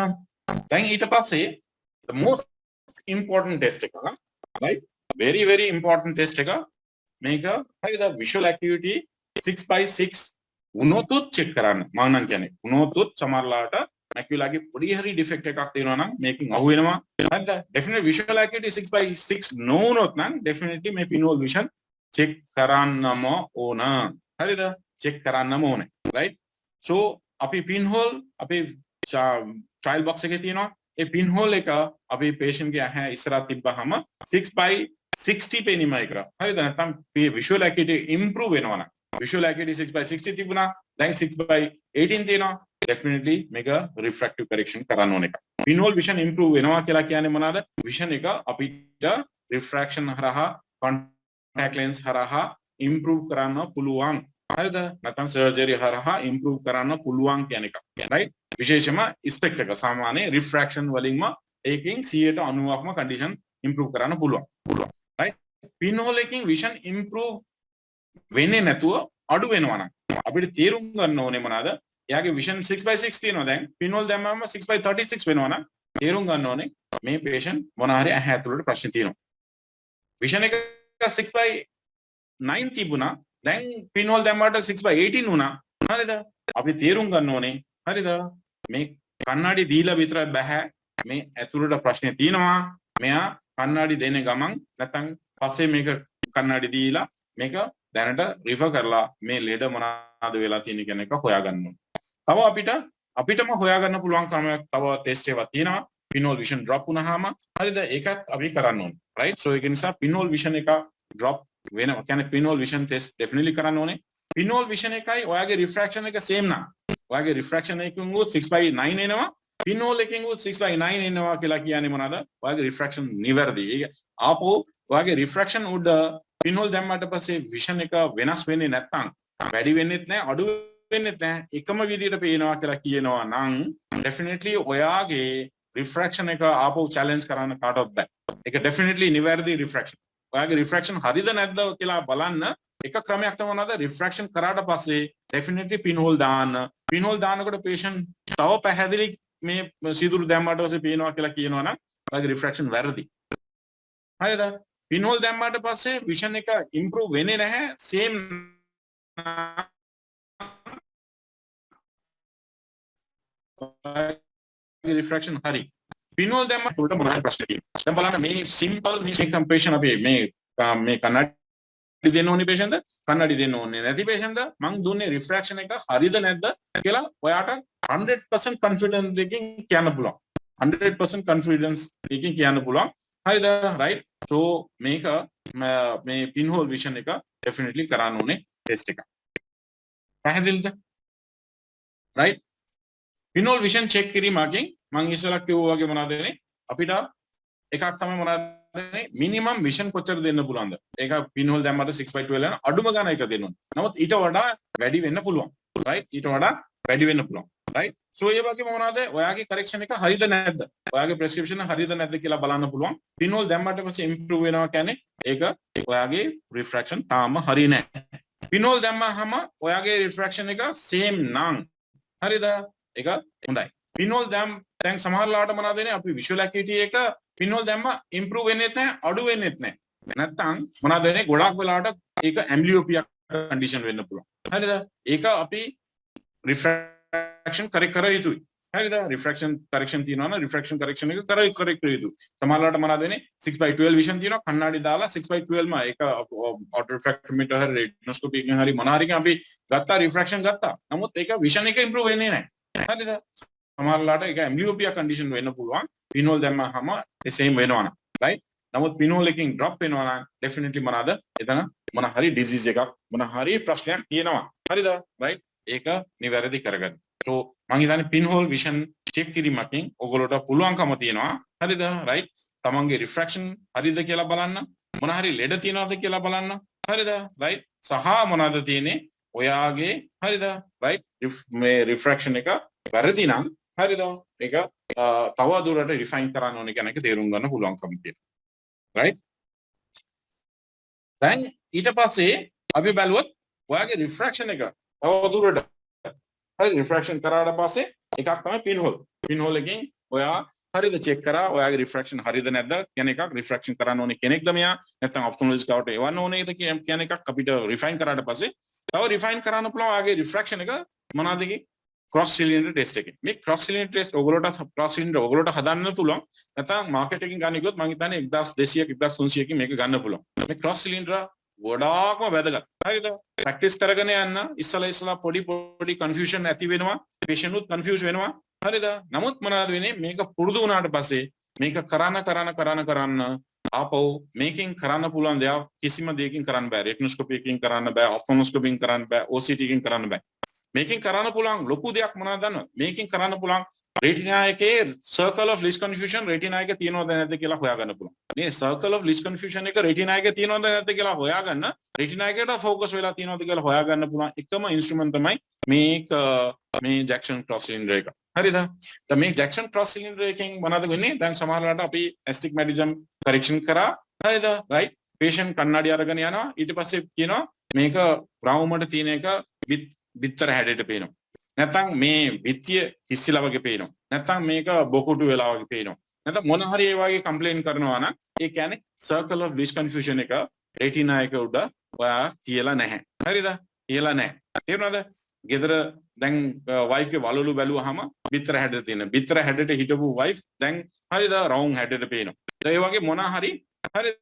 දැන් ඊට පස්සේ the most important test එක right very important test එක මේක හරිද visual acuity 6 by 6 උනොත් check කරන්න මම නම් කියන්නේ උනොත් සමහරලාට මැකියුලාගේ පොඩි හරි ඩිෆෙක්ට් එකක් තියෙනවා නම් මේකෙන් අහු වෙනවා හරිද definitely visual acuity 6 by 6 නොවුනොත් නම් definitely මේ pinhole vision check කරන්නම ඕන හරිද check කරන්නම ඕනේ right so අපි pinhole අපේ trial box එකේ තියෙනවා ඒ pinhole එක අපි patient ගේ ඇහැ ඉස්සරහ තිබ්බහම 6 by 60 පෙනීමයි කරා හරිද නැත්නම් visual acuity improve වෙනවා නම් visual acuity 6 by 60 තිබුණා දැන් 6 by 18 තියෙනවා definitely මේක refractive correction කරන්න ඕන එක pinhole vision improve වෙනවා කියලා කියන්නේ මොනවාද vision එක අපිට refraction හරහා contact lens හරහා improve කරන්න පුළුවන්. හරිද? නැත්නම් surgery හරහා improve කරන්න පුළුවන් කියන එක. right? විශේෂයෙන්ම spect එක සාමාන්‍ය refraction වලින්ම ඒකෙන් 90%ක්ම condition improve කරන්න පුළුවන්. right? pinhole එකකින් vision improve වෙන්නේ නැතුව අඩු වෙනවා නම් අපිට තේරුම් ගන්න ඕනේ මොනවාද? එයාගේ vision 6/6 තියෙනවා දැන් pinhole දැම්මම 6/36 වෙනවා නම් තේරුම් ගන්න ඕනේ මේ patient මොන හරි ඇහැ ඇතුළට ප්‍රශ්න තියෙනවා. vision එක 6/9 තිබුණා දැන් pinhole දැම්මට 6/18 වුණා. හරිද? අපි තේරුම් ගන්න ඕනේ හරිද? මේ කන්නඩි දීලා විතර බෑ මේ ඇතුළට ප්‍රශ්නේ තියෙනවා. මෙයා කන්නඩි දෙන ගමන් නැත්නම් පස්සේ මේක කන්නඩි දීලා මේක දැනට රිෆර් කරලා මේ ලෙඩ මොනවාද වෙලා තියෙන කියන එක හොයාගන්න ඕනේ. තව අපිටම හොයාගන්න පුළුවන් ක්‍රමයක් තව ටෙස්ට් එකක් තියෙනවා. pinhole vision drop වුණාම හරිද? ඒකත් අපි කරන්න ඕනේ. right? so ඒක නිසා pinhole vision එක drop වෙනවා. කියන්නේ pinhole vision test definitely කරන්න ඕනේ. pinhole vision එකයි ඔයාගේ refraction එක same නම් ඔයාගේ refraction එකකින් උත් 6/9 එනවා. pinhole එකකින් උත් 6/9 එනවා කියලා කියන්නේ මොනවාද? ඔයාගේ refraction නිවැරදි. ඒක ආපහු ඔයාගේ refraction උඩ pinhole දැම්මට පස්සේ vision එක වෙනස් වෙන්නේ නැත්නම් වැඩි වෙන්නෙත් නැහැ අඩු වෙන්නෙත් නැහැ එකම විදිහට පේනවා කියලා කියනවා නම් definitely ඔයාගේ refraction එක ආපහු challenge කරන්න කාටවත් බෑ. ඒක definitely නිවැරදි refraction. ඔයාගේ refraction හරිද නැද්ද කියලා බලන්න එක ක්‍රමයක් තමයි මොනවාද? refraction කරාට පස්සේ definitely pinhole දාන්න. pinhole දානකොට patient තව පැහැදිලි මේ සිදුරු දැම්මට පස්සේ පේනවා කියලා කියනවා නම් ඔයාගේ refraction වැරදි. හරිද? pinhole දැම්මට පස්සේ vision එක improve වෙන්නේ නැහැ same refraction hari. pinhole දැම්මට උඩට මොනවද ප්‍රශ්නේ තියෙන්නේ? දැන් බලන්න මේ simple මේ comparison අපි මේ කන්නඩි දෙන්න ඕනේ patient ද කන්නඩි දෙන්න ඕනේ නැති patient ද මං දුන්නේ refraction එක හරිද නැද්ද කියලා ඔයාට 100% confidence එකකින් කියන්න පුළුවන්. 100% confidence එකකින් කියන්න පුළුවන්. හරිද? right? so මේක මේ pinhole vision එක definitely කරන්න ඕනේ test එක. පැහැදිලිද? right? pinhole vision check කිරීමකින් මම ඉස්සෙල්ලා කිව්වා වගේ මොනවද වෙන්නේ? අපිට එකක් තමයි මොනවද වෙන්නේ? minimum vision කොච්චර දෙන්න පුළුවන්ද? ඒක pinhole දැම්මට 6/12 යන අඩුම ගාන එක දෙන්න ඕනේ. නමුත් ඊට වඩා වැඩි වෙන්න පුළුවන්. right? ඊට වඩා වැඩි වෙන්න පුළුවන්. right? so ඒ වගේ මොනවද? ඔයාගේ correction එක හරිද නැද්ද? ඔයාගේ prescription හරිද නැද්ද කියලා බලන්න පුළුවන්. pinhole දැම්මට පස්සේ improve වෙනවා කියන්නේ ඒක ඔයාගේ refraction තාම හරි නැහැ. pinhole දැම්මහම ඔයාගේ refraction එක same නම් හරිද? ඒක හොඳයි. pinhole දැන් සමහරලාට මොනවද වෙන්නේ? අපි visual acuity එක pinhole දැම්ම improve වෙන්නේත් නැහැ, අඩු වෙන්නේත් නැහැ. නැත්තම් මොනවද වෙන්නේ? ගොඩක් වෙලාවට ඒක amblyopia condition වෙන්න පුළුවන්. හරිද? ඒක අපි refraction correct කර යුතුයි. හරිද? refraction correction තියෙනවා නම් refraction correction එක correct කර යුතුයි. සමහරලාට මොනවද වෙන්නේ? 6/12 vision තියෙනවා. කන්නඩි දාලා 6/12 ම ඒක auto refractometer හරි retinoscopy එකෙන් හරි මොන හරි එකෙන් අපි ගත්තා refraction ගත්තා. නමුත් ඒක vision එක improve වෙන්නේ නැහැ. හරිද? සමහරලාට ඒක amblyopia condition වෙන්න පුළුවන්. pinhole දැම්මහම ඒ same වෙනවා නම්. right? නමුත් pinhole එකකින් drop වෙනවා නම් definitely මොනවාද? එතන මොන හරි disease එකක් මොන හරි ප්‍රශ්නයක් තියෙනවා. හරිද? right? ඒක නිවැරදි කරගන්න. so මම හිතන්නේ pinhole vision check කිරීමකින් ඔයගොල්ලෝට පුළුවන්කම තියෙනවා. හරිද? right? තමන්ගේ refraction හරිද කියලා බලන්න. මොන හරි ලෙඩ තියනවද කියලා බලන්න. හරිද? right? සහ මොනවද තියෙන්නේ? ඔයාගේ හරිද? right? මේ refraction එක වැරදි නම් හරිද? ඒක තව දුරට refine කරන්න ඕනේ කියන එක තේරුම් ගන්න පුළුවන්කම තියෙනවා. right? දැන් ඊට පස්සේ අපි බලුවොත් ඔයාගේ refraction එක තව දුරට හරි refraction කරාට පස්සේ එකක් තමයි pinhole එකකින් ඔයා හරිද check කරා ඔයාගේ refraction හරිද නැද්ද කියන එකක් refraction කරන්න ඕනේ කෙනෙක්ද මෙයා නැත්නම් ophthalmologist කවට එවන්න ඕනේද කියන එකක් අපිට refine කරාට පස්සේ තව refine කරන්න පුළුවන් ඔයාගේ refraction එක මොනවාද එකේ cross cylinder test එකේ මේ cross cylinder test ඔයගොල්ලෝට හදන්න පුළුවන් නැත්නම් market එකකින් ගන්න ගියොත් මම හිතන්නේ 1200ක 1300 කින් මේක ගන්න පුළුවන් මේ cross cylinder ගොඩාක්ම වැදගත් හරිද practice කරගෙන යන්න ඉස්සලා පොඩි confusion ඇති වෙනවා patient උත් confuse වෙනවා හරිද නමුත් මොනවද වෙන්නේ මේක පුරුදු වුණාට පස්සේ මේක කරන්න ආපහු මේකෙන් කරන්න පුළුවන් දේවල් කිසිම දෙයකින් කරන්න බෑ retinoscopy එකකින් කරන්න බෑ ophthalmoscopy එකකින් කරන්න බෑ OCT එකකින් කරන්න බෑ මේකෙන් කරන්න පුළුවන් ලොකු දෙයක් මොනවද දන්නවද මේකෙන් කරන්න පුළුවන් retina එකේ circle of least confusion retina එකේ තියෙනවද නැද්ද කියලා හොයාගන්න පුළුවන්. මේ circle of least confusion එක retina එකේ තියෙනවද නැද්ද කියලා හොයාගන්න retina එකට focus වෙලා තියෙනවද කියලා හොයාගන්න පුළුවන් එකම instrument තමයි මේ Jackson cross cylinder එක. හරිද? දැන් මේ Jackson cross cylinder එකෙන් මොනවද වෙන්නේ? දැන් සමහරවිට අපි astigmatism correction කරා. හරිද? right? patient කන්නඩි අරගෙන යනවා. ඊට පස්සේ කියනවා මේක රවුමට තියෙන එක බිත්තර හැඩයට පේනවා. නැත්නම් මේ විත්‍ය හිස්සිලා වගේ පේනවා. නැත්නම් මේක බොකුටු වෙලා වගේ පේනවා. නැත්නම් මොන හරි ඒ වගේ කම්ප්ලේන් කරනවා නම් ඒ කියන්නේ circle of least confusion එක retina එක උඩ ඔයා කියලා නැහැ. හරිද? කියලා නැහැ. තේරුණාද? ගෙදර දැන් wife ගේ වලලු බැලුවාම බිත්තර හැඩට තියෙන. බිත්තර හැඩට හිටපු wife දැන් හරිද? round හැඩට පේනවා. ඒ වගේ මොන හරි හරිද?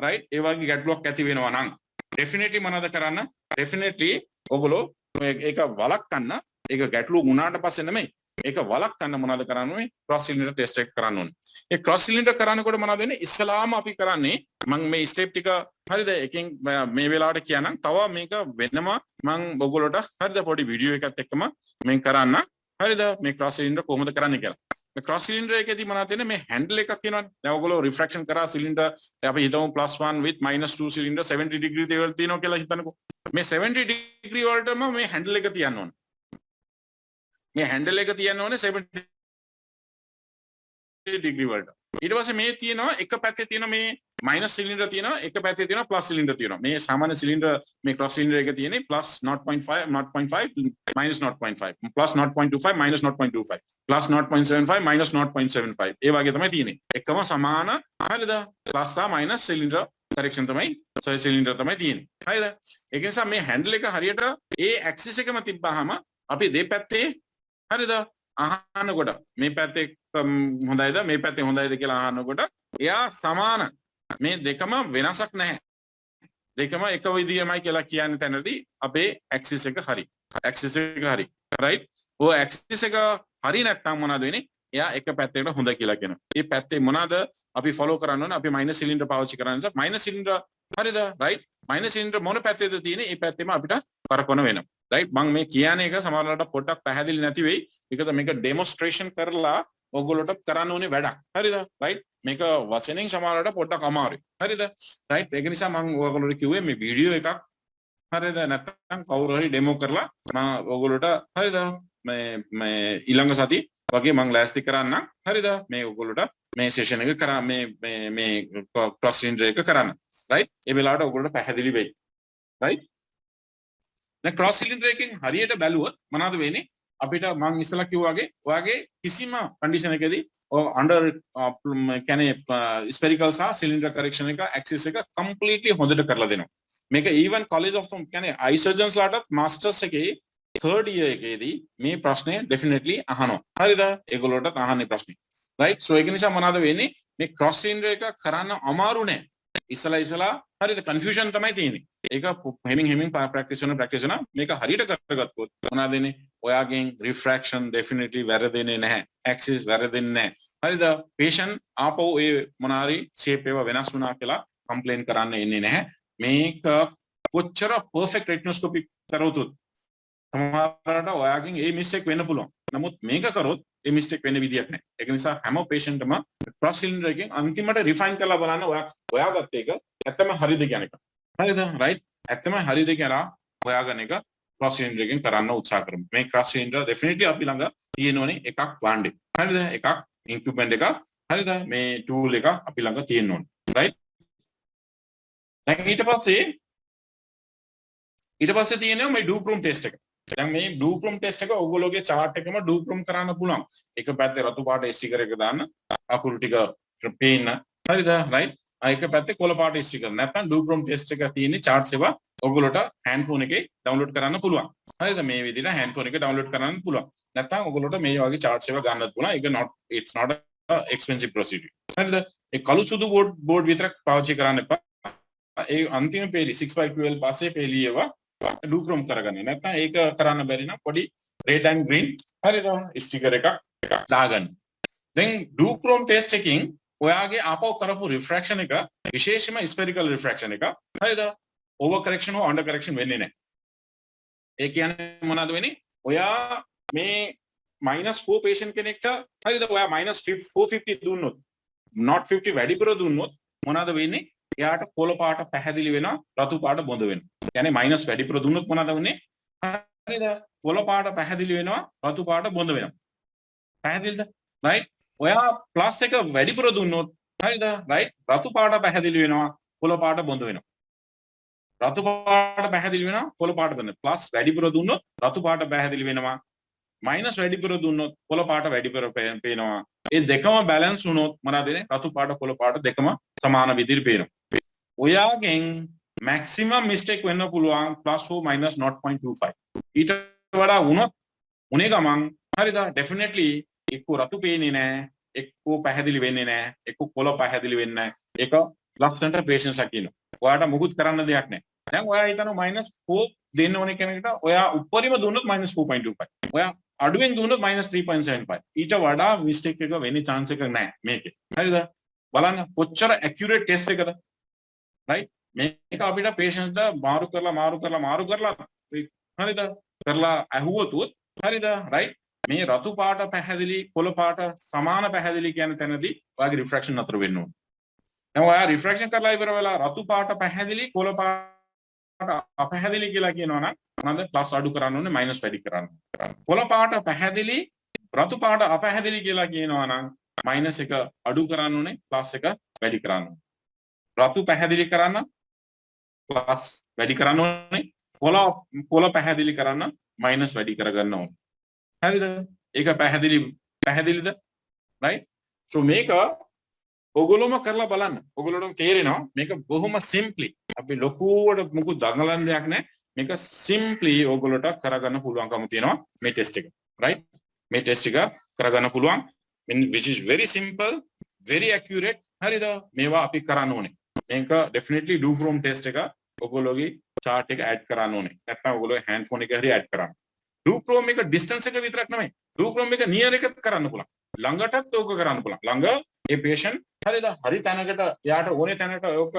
right? ඒ වගේ ගැටලුවක් ඇති වෙනවා නම් definitely මොනවද කරන්න? definitely ඔයගොල්ලෝ ඒක වළක්වන්න ඒක ගැටලු වුණාට පස්සේ නෙමෙයි ඒක වළක්වන්න මොනවද කරන්න ඕනේ ක්‍රොස් සිලින්ඩර් ටෙස්ට් එක කරන්න ඕනේ ඒ ක්‍රොස් සිලින්ඩර් කරනකොට මොනවද වෙන්නේ ඉස්සලාම අපි කරන්නේ මම මේ ස්ටෙප් ටික හරිද එකෙන් මේ වෙලාවට කියනනම් තව මේක වෙනම මම ඔයගොල්ලෝට හරිද පොඩි වීඩියෝ එකක් එක්කම මම කරන්න හරිද මේ ක්‍රොස් සිලින්ඩර් කොහොමද කරන්නේ කියලා මේ ක්‍රොස් සිලින්ඩර් එකේදී මොනවද තියෙන්නේ මේ හැන්ඩල් එකක් තියෙනවනේ දැන් ඔයගොල්ලෝ රිෆ්‍රැක්ෂන් කරා සිලින්ඩර් අපි හිතමු +1 with -2 සිලින්ඩර් 70 ඩිග්‍රී තේවල් තියෙනවා කියලා හිතන්නකෝ මේ 70 ඩිග්‍රී වලටම මේ හැන්ඩල් එක තියන්න ඕනේ මේ හැන්ඩල් එක තියන්න ඕනේ 70 ඩිග්‍රී වලට ඊට පස්සේ මේ තියෙනවා එක පැත්තේ තියෙන මේ මයිනස් සිලින්ඩර් තියෙනවා එක පැත්තේ තියෙනවා ප්ලස් සිලින්ඩර් තියෙනවා මේ සාමාන්‍ය සිලින්ඩර් මේ ක්‍රොස් සිලින්ඩර් එක තියෙන්නේ +0.5 -0.5 +0.25 -0.25 +0.75 -0.75 ඒ වගේ තමයි තියෙන්නේ එකම සමාන හරිද ප්ලස් සහ මයිනස් සිලින්ඩර් කරෙක්ෂන් තමයි සිලින්ඩර් තමයි තියෙන්නේ හරිද ඒක නිසා මේ හැන්ඩල් එක හරියට ඒ ඇක්සිස් එකම තිබ්බහම අපි දෙපැත්තේ හරිද අහනකොට මේ පැත්තේ හොඳයිද මේ පැත්තේ හොඳයිද කියලා අහනකොට එයා සමාන මේ දෙකම වෙනසක් නැහැ දෙකම එක විදියමයි කියලා කියන්නේ තැනදී අපේ ඇක්සිස් එක හරි ඇක්සිස් එක හරි රයිට් ඔය ඇක්සිස් එක හරි නැත්නම් මොනවද වෙන්නේ එයා එක පැත්තකට හොඳ කියලා කියනවා මේ පැත්තේ මොනවද අපි ෆලෝ කරන්න ඕනේ අපි මයිනස් සිලින්ඩර් පාවිච්චි කරන නිසා මයිනස් සිලින්ඩර් හරිද රයිට් මයිනස් සිලින්ඩර් මොන පැත්තේද තියෙන්නේ ඒ පැත්තේම අපිට කරකවන වෙනවා right මම මේ කියන්නේ එක සමහරවිට පොඩ්ඩක් පැහැදිලි නැති වෙයි ඒකද මේක ඩෙමොන්ස්ට්‍රේෂන් කරලා ඔයගොල්ලෝට කරන්න ඕනේ වැඩක් හරිද right මේක වචනෙන් සමහරවිට පොඩ්ඩක් අමාරුයි හරිද right ඒක නිසා මම ඔයගොල්ලෝට කිව්වේ මේ වීඩියෝ එකක් හරිද නැත්නම් කවුරු හරි ඩෙමෝ කරලා මම ඔයගොල්ලෝට හරිද මේ ඊළඟ සති වගේ මම ලෑස්ති කරන්න හරිද මේ ඔයගොල්ලෝට මේ සෙෂන් එක කරා මේ ක්‍රොස් සිලින්ඩර් එක කරන්න right ඒ වෙලාවට ඔයගොල්ලෝට පැහැදිලි වෙයි right දැන් ක්‍රොස් සිලින්ඩර් එකෙන් හරියට බැලුවොත් මොනවද වෙන්නේ අපිට මම ඉස්සලා කිව්වා වගේ ඔයාගේ කිසිම කන්ඩිෂන් එකකදී අන්ඩර් කියන්නේ ස්පෙරිකල් සහ සිලින්ඩර් කරෙක්ෂන් එක ඇක්සිස් එක කම්ප්ලීට්ලි හොඳට කරලා දෙනවා මේක ඊවන් කොලෙජ් ඔෆ් කියන්නේ අයි සර්ජන්ස් ලාට මාස්ටර්ස් එකේ 3rd year එකේදී මේ ප්‍රශ්නේ ඩෙෆිනට්ලි අහනවා හරිද ඒගොල්ලෝට අහන්නේ ප්‍රශ්නේ right so ඒක නිසා මොනවද වෙන්නේ මේ ක්‍රොස් සිලින්ඩර් එක කරන්න අමාරු නෑ ඉස්සලා හරිද කන්ෆියුෂන් තමයි තියෙන්නේ ඒක හෙමින් ප්‍රැක්ටිස් කරන මේක හරියට කරගත්තොත් මොනවද වෙන්නේ ඔයාගෙන් රිෆ්‍රැක්ෂන් ඩෙෆිනිට්ලි වැරදෙන්නේ නැහැ ඇක්සිස් වැරදෙන්නේ නැහැ හරිද patient ආපහු ඒ මොනාරි ෂේප් ඒවා වෙනස් වුණා කියලා කම්ප්ලේන් කරන්න එන්නේ නැහැ මේක කොච්චර පර්ෆෙක්ට් රෙටිනෝස්කෝපි කරොත් සමහරවිට ඔයාගෙන් ඒ මිස්ටේක් වෙන්න පුළුවන් නමුත් මේක කරොත් ඒ මිස්ටේක් වෙන්න විදියක් නැහැ ඒක නිසා හැම patient-ම ක්‍රොස් සිලින්ඩර් එකෙන් අන්තිමට රිෆයින් කරලා බලන්න ඔයාගත්ත එක ඇත්තම හරිද කියන එක හරිද right ඇත්තම හරිද කියලා හොයාගන්න එක ක්‍රොස් සිලින්ඩර් එකෙන් කරන්න උත්සාහ කරමු මේ ක්‍රොස් සිලින්ඩර් ඩෙෆිනිට්ලි අපි ළඟ තියෙනෝනේ එකක් වාණ්ඩේ හරිද එකක් ඉක්විප්මන්ට් එකක් හරිද මේ ටූල් එක අපි ළඟ තියෙන්න ඕනේ right දැන් ඊට පස්සේ තියෙනවා මේ ඩූප්‍රූම් ටෙස්ට් එක දැන් මේ ඩූප්‍රූම් ටෙස්ට් එක ඔයගොල්ලෝගේ chart එකම ඩූප්‍රූම් කරන්න පුළුවන් එක පැත්තේ රතු පාට ස්ටිකර් එක දාන්න අකුරු ටික පේන්න හරිද right ඒක පැත්තේ කොළ පාට ස්ටිකර් නැත්නම් ඩූප්‍රූම් ටෙස්ට් එක තියෙන්නේ charts ඒවා ඔයගොල්ලෝට hand phone එකේ download කරන්න පුළුවන් හරිද මේ විදිහට hand phone එකේ download කරන්න පුළුවන් නැත්නම් ඔයගොල්ලෝට මේ වගේ charts ඒවා ගන්නත් පුළුවන් ඒක it's not a expensive procedure හරිද ඒ කළු සුදු බෝඩ් විතරක් පාවිච්චි කරන්න එපා ඒ අන්තිම පේලි 6/12 පස්සේ පේලි ඒවා ඩූප්‍රූම් කරගන්න නැත්නම් ඒක කරන්න බැරි නම් පොඩි red and green හරිද ස්ටිකර් එකක් දාගන්න දැන් ඩූප්‍රූම් ටෙස්ට් එකකින් ඔයාගේ ආපහු කරපු රිෆ්‍රැක්ෂන් එක විශේෂයෙන්ම ස්පෙරිකල් රිෆ්‍රැක්ෂන් එක හරිද ඕවර් කරෙක්ෂන් හෝ අන්ඩර් කරෙක්ෂන් වෙන්නේ නැහැ ඒ කියන්නේ මොනවද වෙන්නේ ඔයා මේ -4 patient කෙනෙක්ට හරිද ඔයා -450 දුන්නොත් not 50 වැඩිපුර දුන්නොත් මොනවාද වෙන්නේ එයාට කොළ පාට පැහැදිලි වෙනවා රතු පාට බොඳ වෙනවා يعني මයිනස් වැඩිපුර දුන්නොත් මොනවාද වෙන්නේ හරිද කොළ පාට පැහැදිලි වෙනවා රතු පාට බොඳ වෙනවා පැහැදිලිද right ඔයා ප්ලස් එක වැඩිපුර දුන්නොත් හරිද right රතු පාට පැහැදිලි වෙනවා කොළ පාට බොඳ වෙනවා රතු පාට පැහැදිලි වෙනවා කොළ පාට බොඳ ප්ලස් වැඩිපුර දුන්නොත් රතු පාට පැහැදිලි වෙනවා මයිනස් වැඩිපුර දුන්නොත් කොළ පාට වැඩිපුර පේනවා ඒ දෙකම බැලන්ස් වුණොත් මොනවද වෙන්නේ රතු පාට කොළ පාට දෙකම සමාන විදිහට පේනවා ඔයාගෙන් maximum mistake වෙන්න පුළුවන් +4 -0.25 ඊට වඩා වුණොත් උනේ ගමන් හරිද definitely එක්ක රතු පේන්නේ නැහැ එක්ක පැහැදිලි වෙන්නේ නැහැ එක්ක කොළ පැහැදිලි වෙන්නේ නැහැ ඒක ලස්සනට patients අකිනවා ඔයාට මුකුත් කරන්න දෙයක් නැහැ දැන් ඔයා හිතනවා -4 දෙන්න ඕනේ කෙනෙක්ට ඔයා උඩරිම දුන්නොත් -4.25 ඔයා අඩුවෙන් දුන්නොත් -3.75 ඊට වඩා මිස්ටේක් එක වෙන්නේ chance එක නැහැ මේකේ හරිද බලන්න කොච්චර accurate test එකද right මේක අපිට patients ද මාරු කරලා හරිද කරලා අහුවොත් හරිද right මේ රතු පාට පැහැදිලි කොළ පාට සමාන පැහැදිලි කියන තැනදී ඔයාගේ රිෆ්‍රැක්ෂන් අතර වෙන්න ඕනේ දැන් ඔයා රිෆ්‍රැක්ෂන් කරලා ඉවර වෙලා රතු පාට පැහැදිලි කොළ පාට අපැහැදිලි කියලා කියනවා නම් මොනවාද ප්ලස් අඩු කරන්න ඕනේ මයිනස් වැඩි කරන්න කොළ පාට පැහැදිලි රතු පාට අපැහැදිලි කියලා කියනවා නම් මයිනස් එක අඩු කරන්න ඕනේ ප්ලස් එක වැඩි කරන්න ඕනේ රතු පැහැදිලි කරන්න ප්ලස් වැඩි කරන්න ඕනේ කොළ පැහැදිලි කරන්න මයිනස් වැඩි කරගන්න ඕනේ හරිද ඒක පැහැදිලිද right so මේක ඔගොල්ලෝම කරලා බලන්න ඔගොල්ලෝටම තේරෙනවා මේක බොහොම සිම්ප්ලි අපි ලොකුවට මුකුත් දඟලන දෙයක් නැහැ මේක සිම්ප්ලි ඔයගොල්ලෝට කරගන්න පුළුවන්කම තියෙනවා මේ ටෙස්ට් එක right මේ ටෙස්ට් එක කරගන්න පුළුවන් which is very simple very accurate හරිද මේවා අපි කරන්න ඕනේ මේක definitely do chrome test එක ඔයගොල්ලෝගේ chart එක add කරන්න ඕනේ නැත්නම් ඔයගොල්ලෝ hand phone එක හරි add කරන්න do chrome එක distance එක විතරක් නෙමෙයි do chrome එක near එකත් කරන්න පුළුවන් ළඟටත් ඕක කරන්න පුළුවන් ළඟ ඒ patient හරිද හරි තැනකට යාට ඕනේ තැනකට ඕක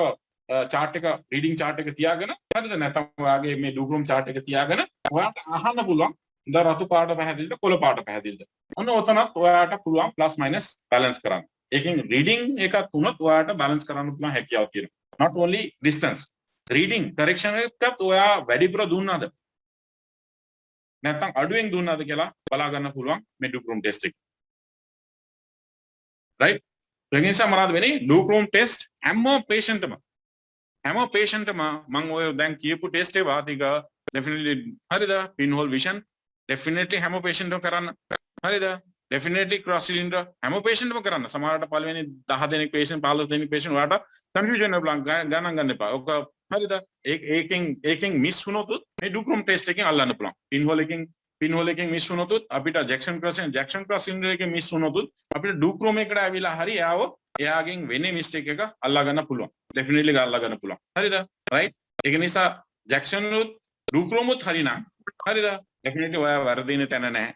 chart එක reading chart එක තියාගෙන හරිද නැත්නම් ඔයාගේ මේ do chrome chart එක තියාගෙන ඔයාට අහන්න පුළුවන් ද රතු පාට පැහැදිලිද කොළ පාට පැහැදිලිද ඔන්න ඔතනත් ඔයාට පුළුවන් plus minus balance කරන්න ඒකෙන් reading එකක් තුනත් ඔයාට balance කරන්න පුළුවන් හැකියාව තියෙනවා not only distance reading correction එකත් ඔයා වැඩිපුර දුන්නාද නැත්නම් අඩුවෙන් දුන්නාද කියලා බලා ගන්න පුළුවන් මේ do chrome test එක right ඒ නිසා මොනවද වෙන්නේ do chrome test හැම patient ම මම ඔය දැන් කියපු ටෙස්ට් එක වාතික definitely හරිද pinhole vision definitely හැම patient එකම කරන්න හරිද definitely cross cylinder හැම patient එකම කරන්න සමහරවිට පළවෙනි 10 දෙනෙක් patient 15 දෙනෙක් patient ඔයාලට confusion වෙනවා ගණන් ගන්න එපා ඔක හරිද ඒකෙන් මිස් වුණොත් මේ do chrome test එකෙන් අල්ලන්න පුළුවන් pinhole එකෙන් මිස් වුණොත් අපිට jackson cross cylinder එකෙන් මිස් වුණොත් අපිට do chrome එකට ආවිලා හරි එයාගෙන් වෙන්නේ මිස්ටේක් එක අල්ලා ගන්න පුළුවන් definitely අල්ලා ගන්න පුළුවන් හරිද right ඒක නිසා jackson උත් do chrome උත් හරිනම් හරිද definitely ඔයා වර්ධින තැන නැහැ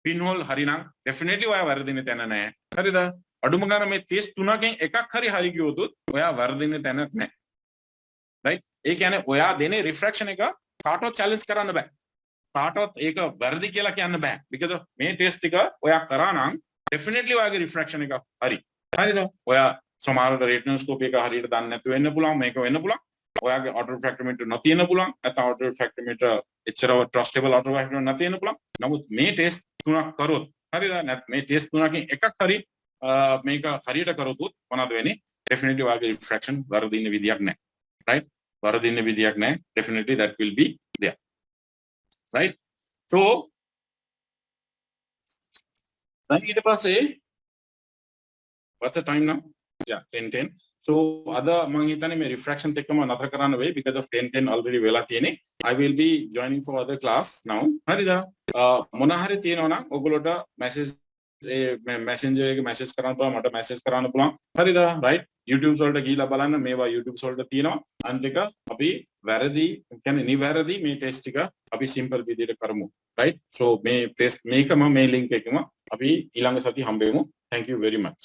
pinhole හරිනම් definitely ඔයා වර්ධින තැන නැහැ හරිද අඩුම ගන්න මේ test තුනකින් එකක් හරි ගියොත් ඔයා වර්ධින තැන නැහැ right ඒ කියන්නේ ඔයා දෙනේ refraction එක කාටවත් challenge කරන්න බෑ කාටවත් ඒක වැරදි කියලා කියන්න බෑ because මේ test එක ඔයා කරා නම් definitely ඔයාගේ refraction එක හරි හරිද ඔයා සමහරවිට retinoscope එක හරියට දන්නේ නැතු වෙන්න පුළුවන් මේක වෙන්න පුළුවන් ඔයාගේ auto refractometer නොතියන්න පුළුවන් නැත්නම් auto refractometer එච්චරව trustable auto refractometer නැතිවෙන්න පුළුවන් නමුත් මේ test තුනක් කරොත් හරිද නැත්නම් මේ test තුනකින් එකක් හරි මේක හරියට කරොත් මොනවද වෙන්නේ definitely ඔයාගේ refraction වරදින්න විදියක් නැහැ right වරදින්න විදියක් නැහැ definitely that will be there right so දැන් ඊට පස්සේ what's the time now yeah 10:10 so ada මම හිතන්නේ මේ refraction එකම නතර කරන්න වෙයි because of 10:10 already වෙලා තියෙන්නේ I will be joining for other class now හරිද මොන හරි තියෙනවා නම් ඔයගොල්ලෝට message messenger එකේ message කරන්න පුළුවන් මට message කරන්න පුළුවන් හරිද right YouTube වලට ගිහිලා බලන්න මේවා YouTube වලට තියෙනවා අනිත් එක අපි වැරදි කියන්නේ නිවැරදි මේ test එක අපි simple විදිහට කරමු right so මේ test මේකම මේ link එකම අපි ඊළඟ සති හම්බෙමු thank you very much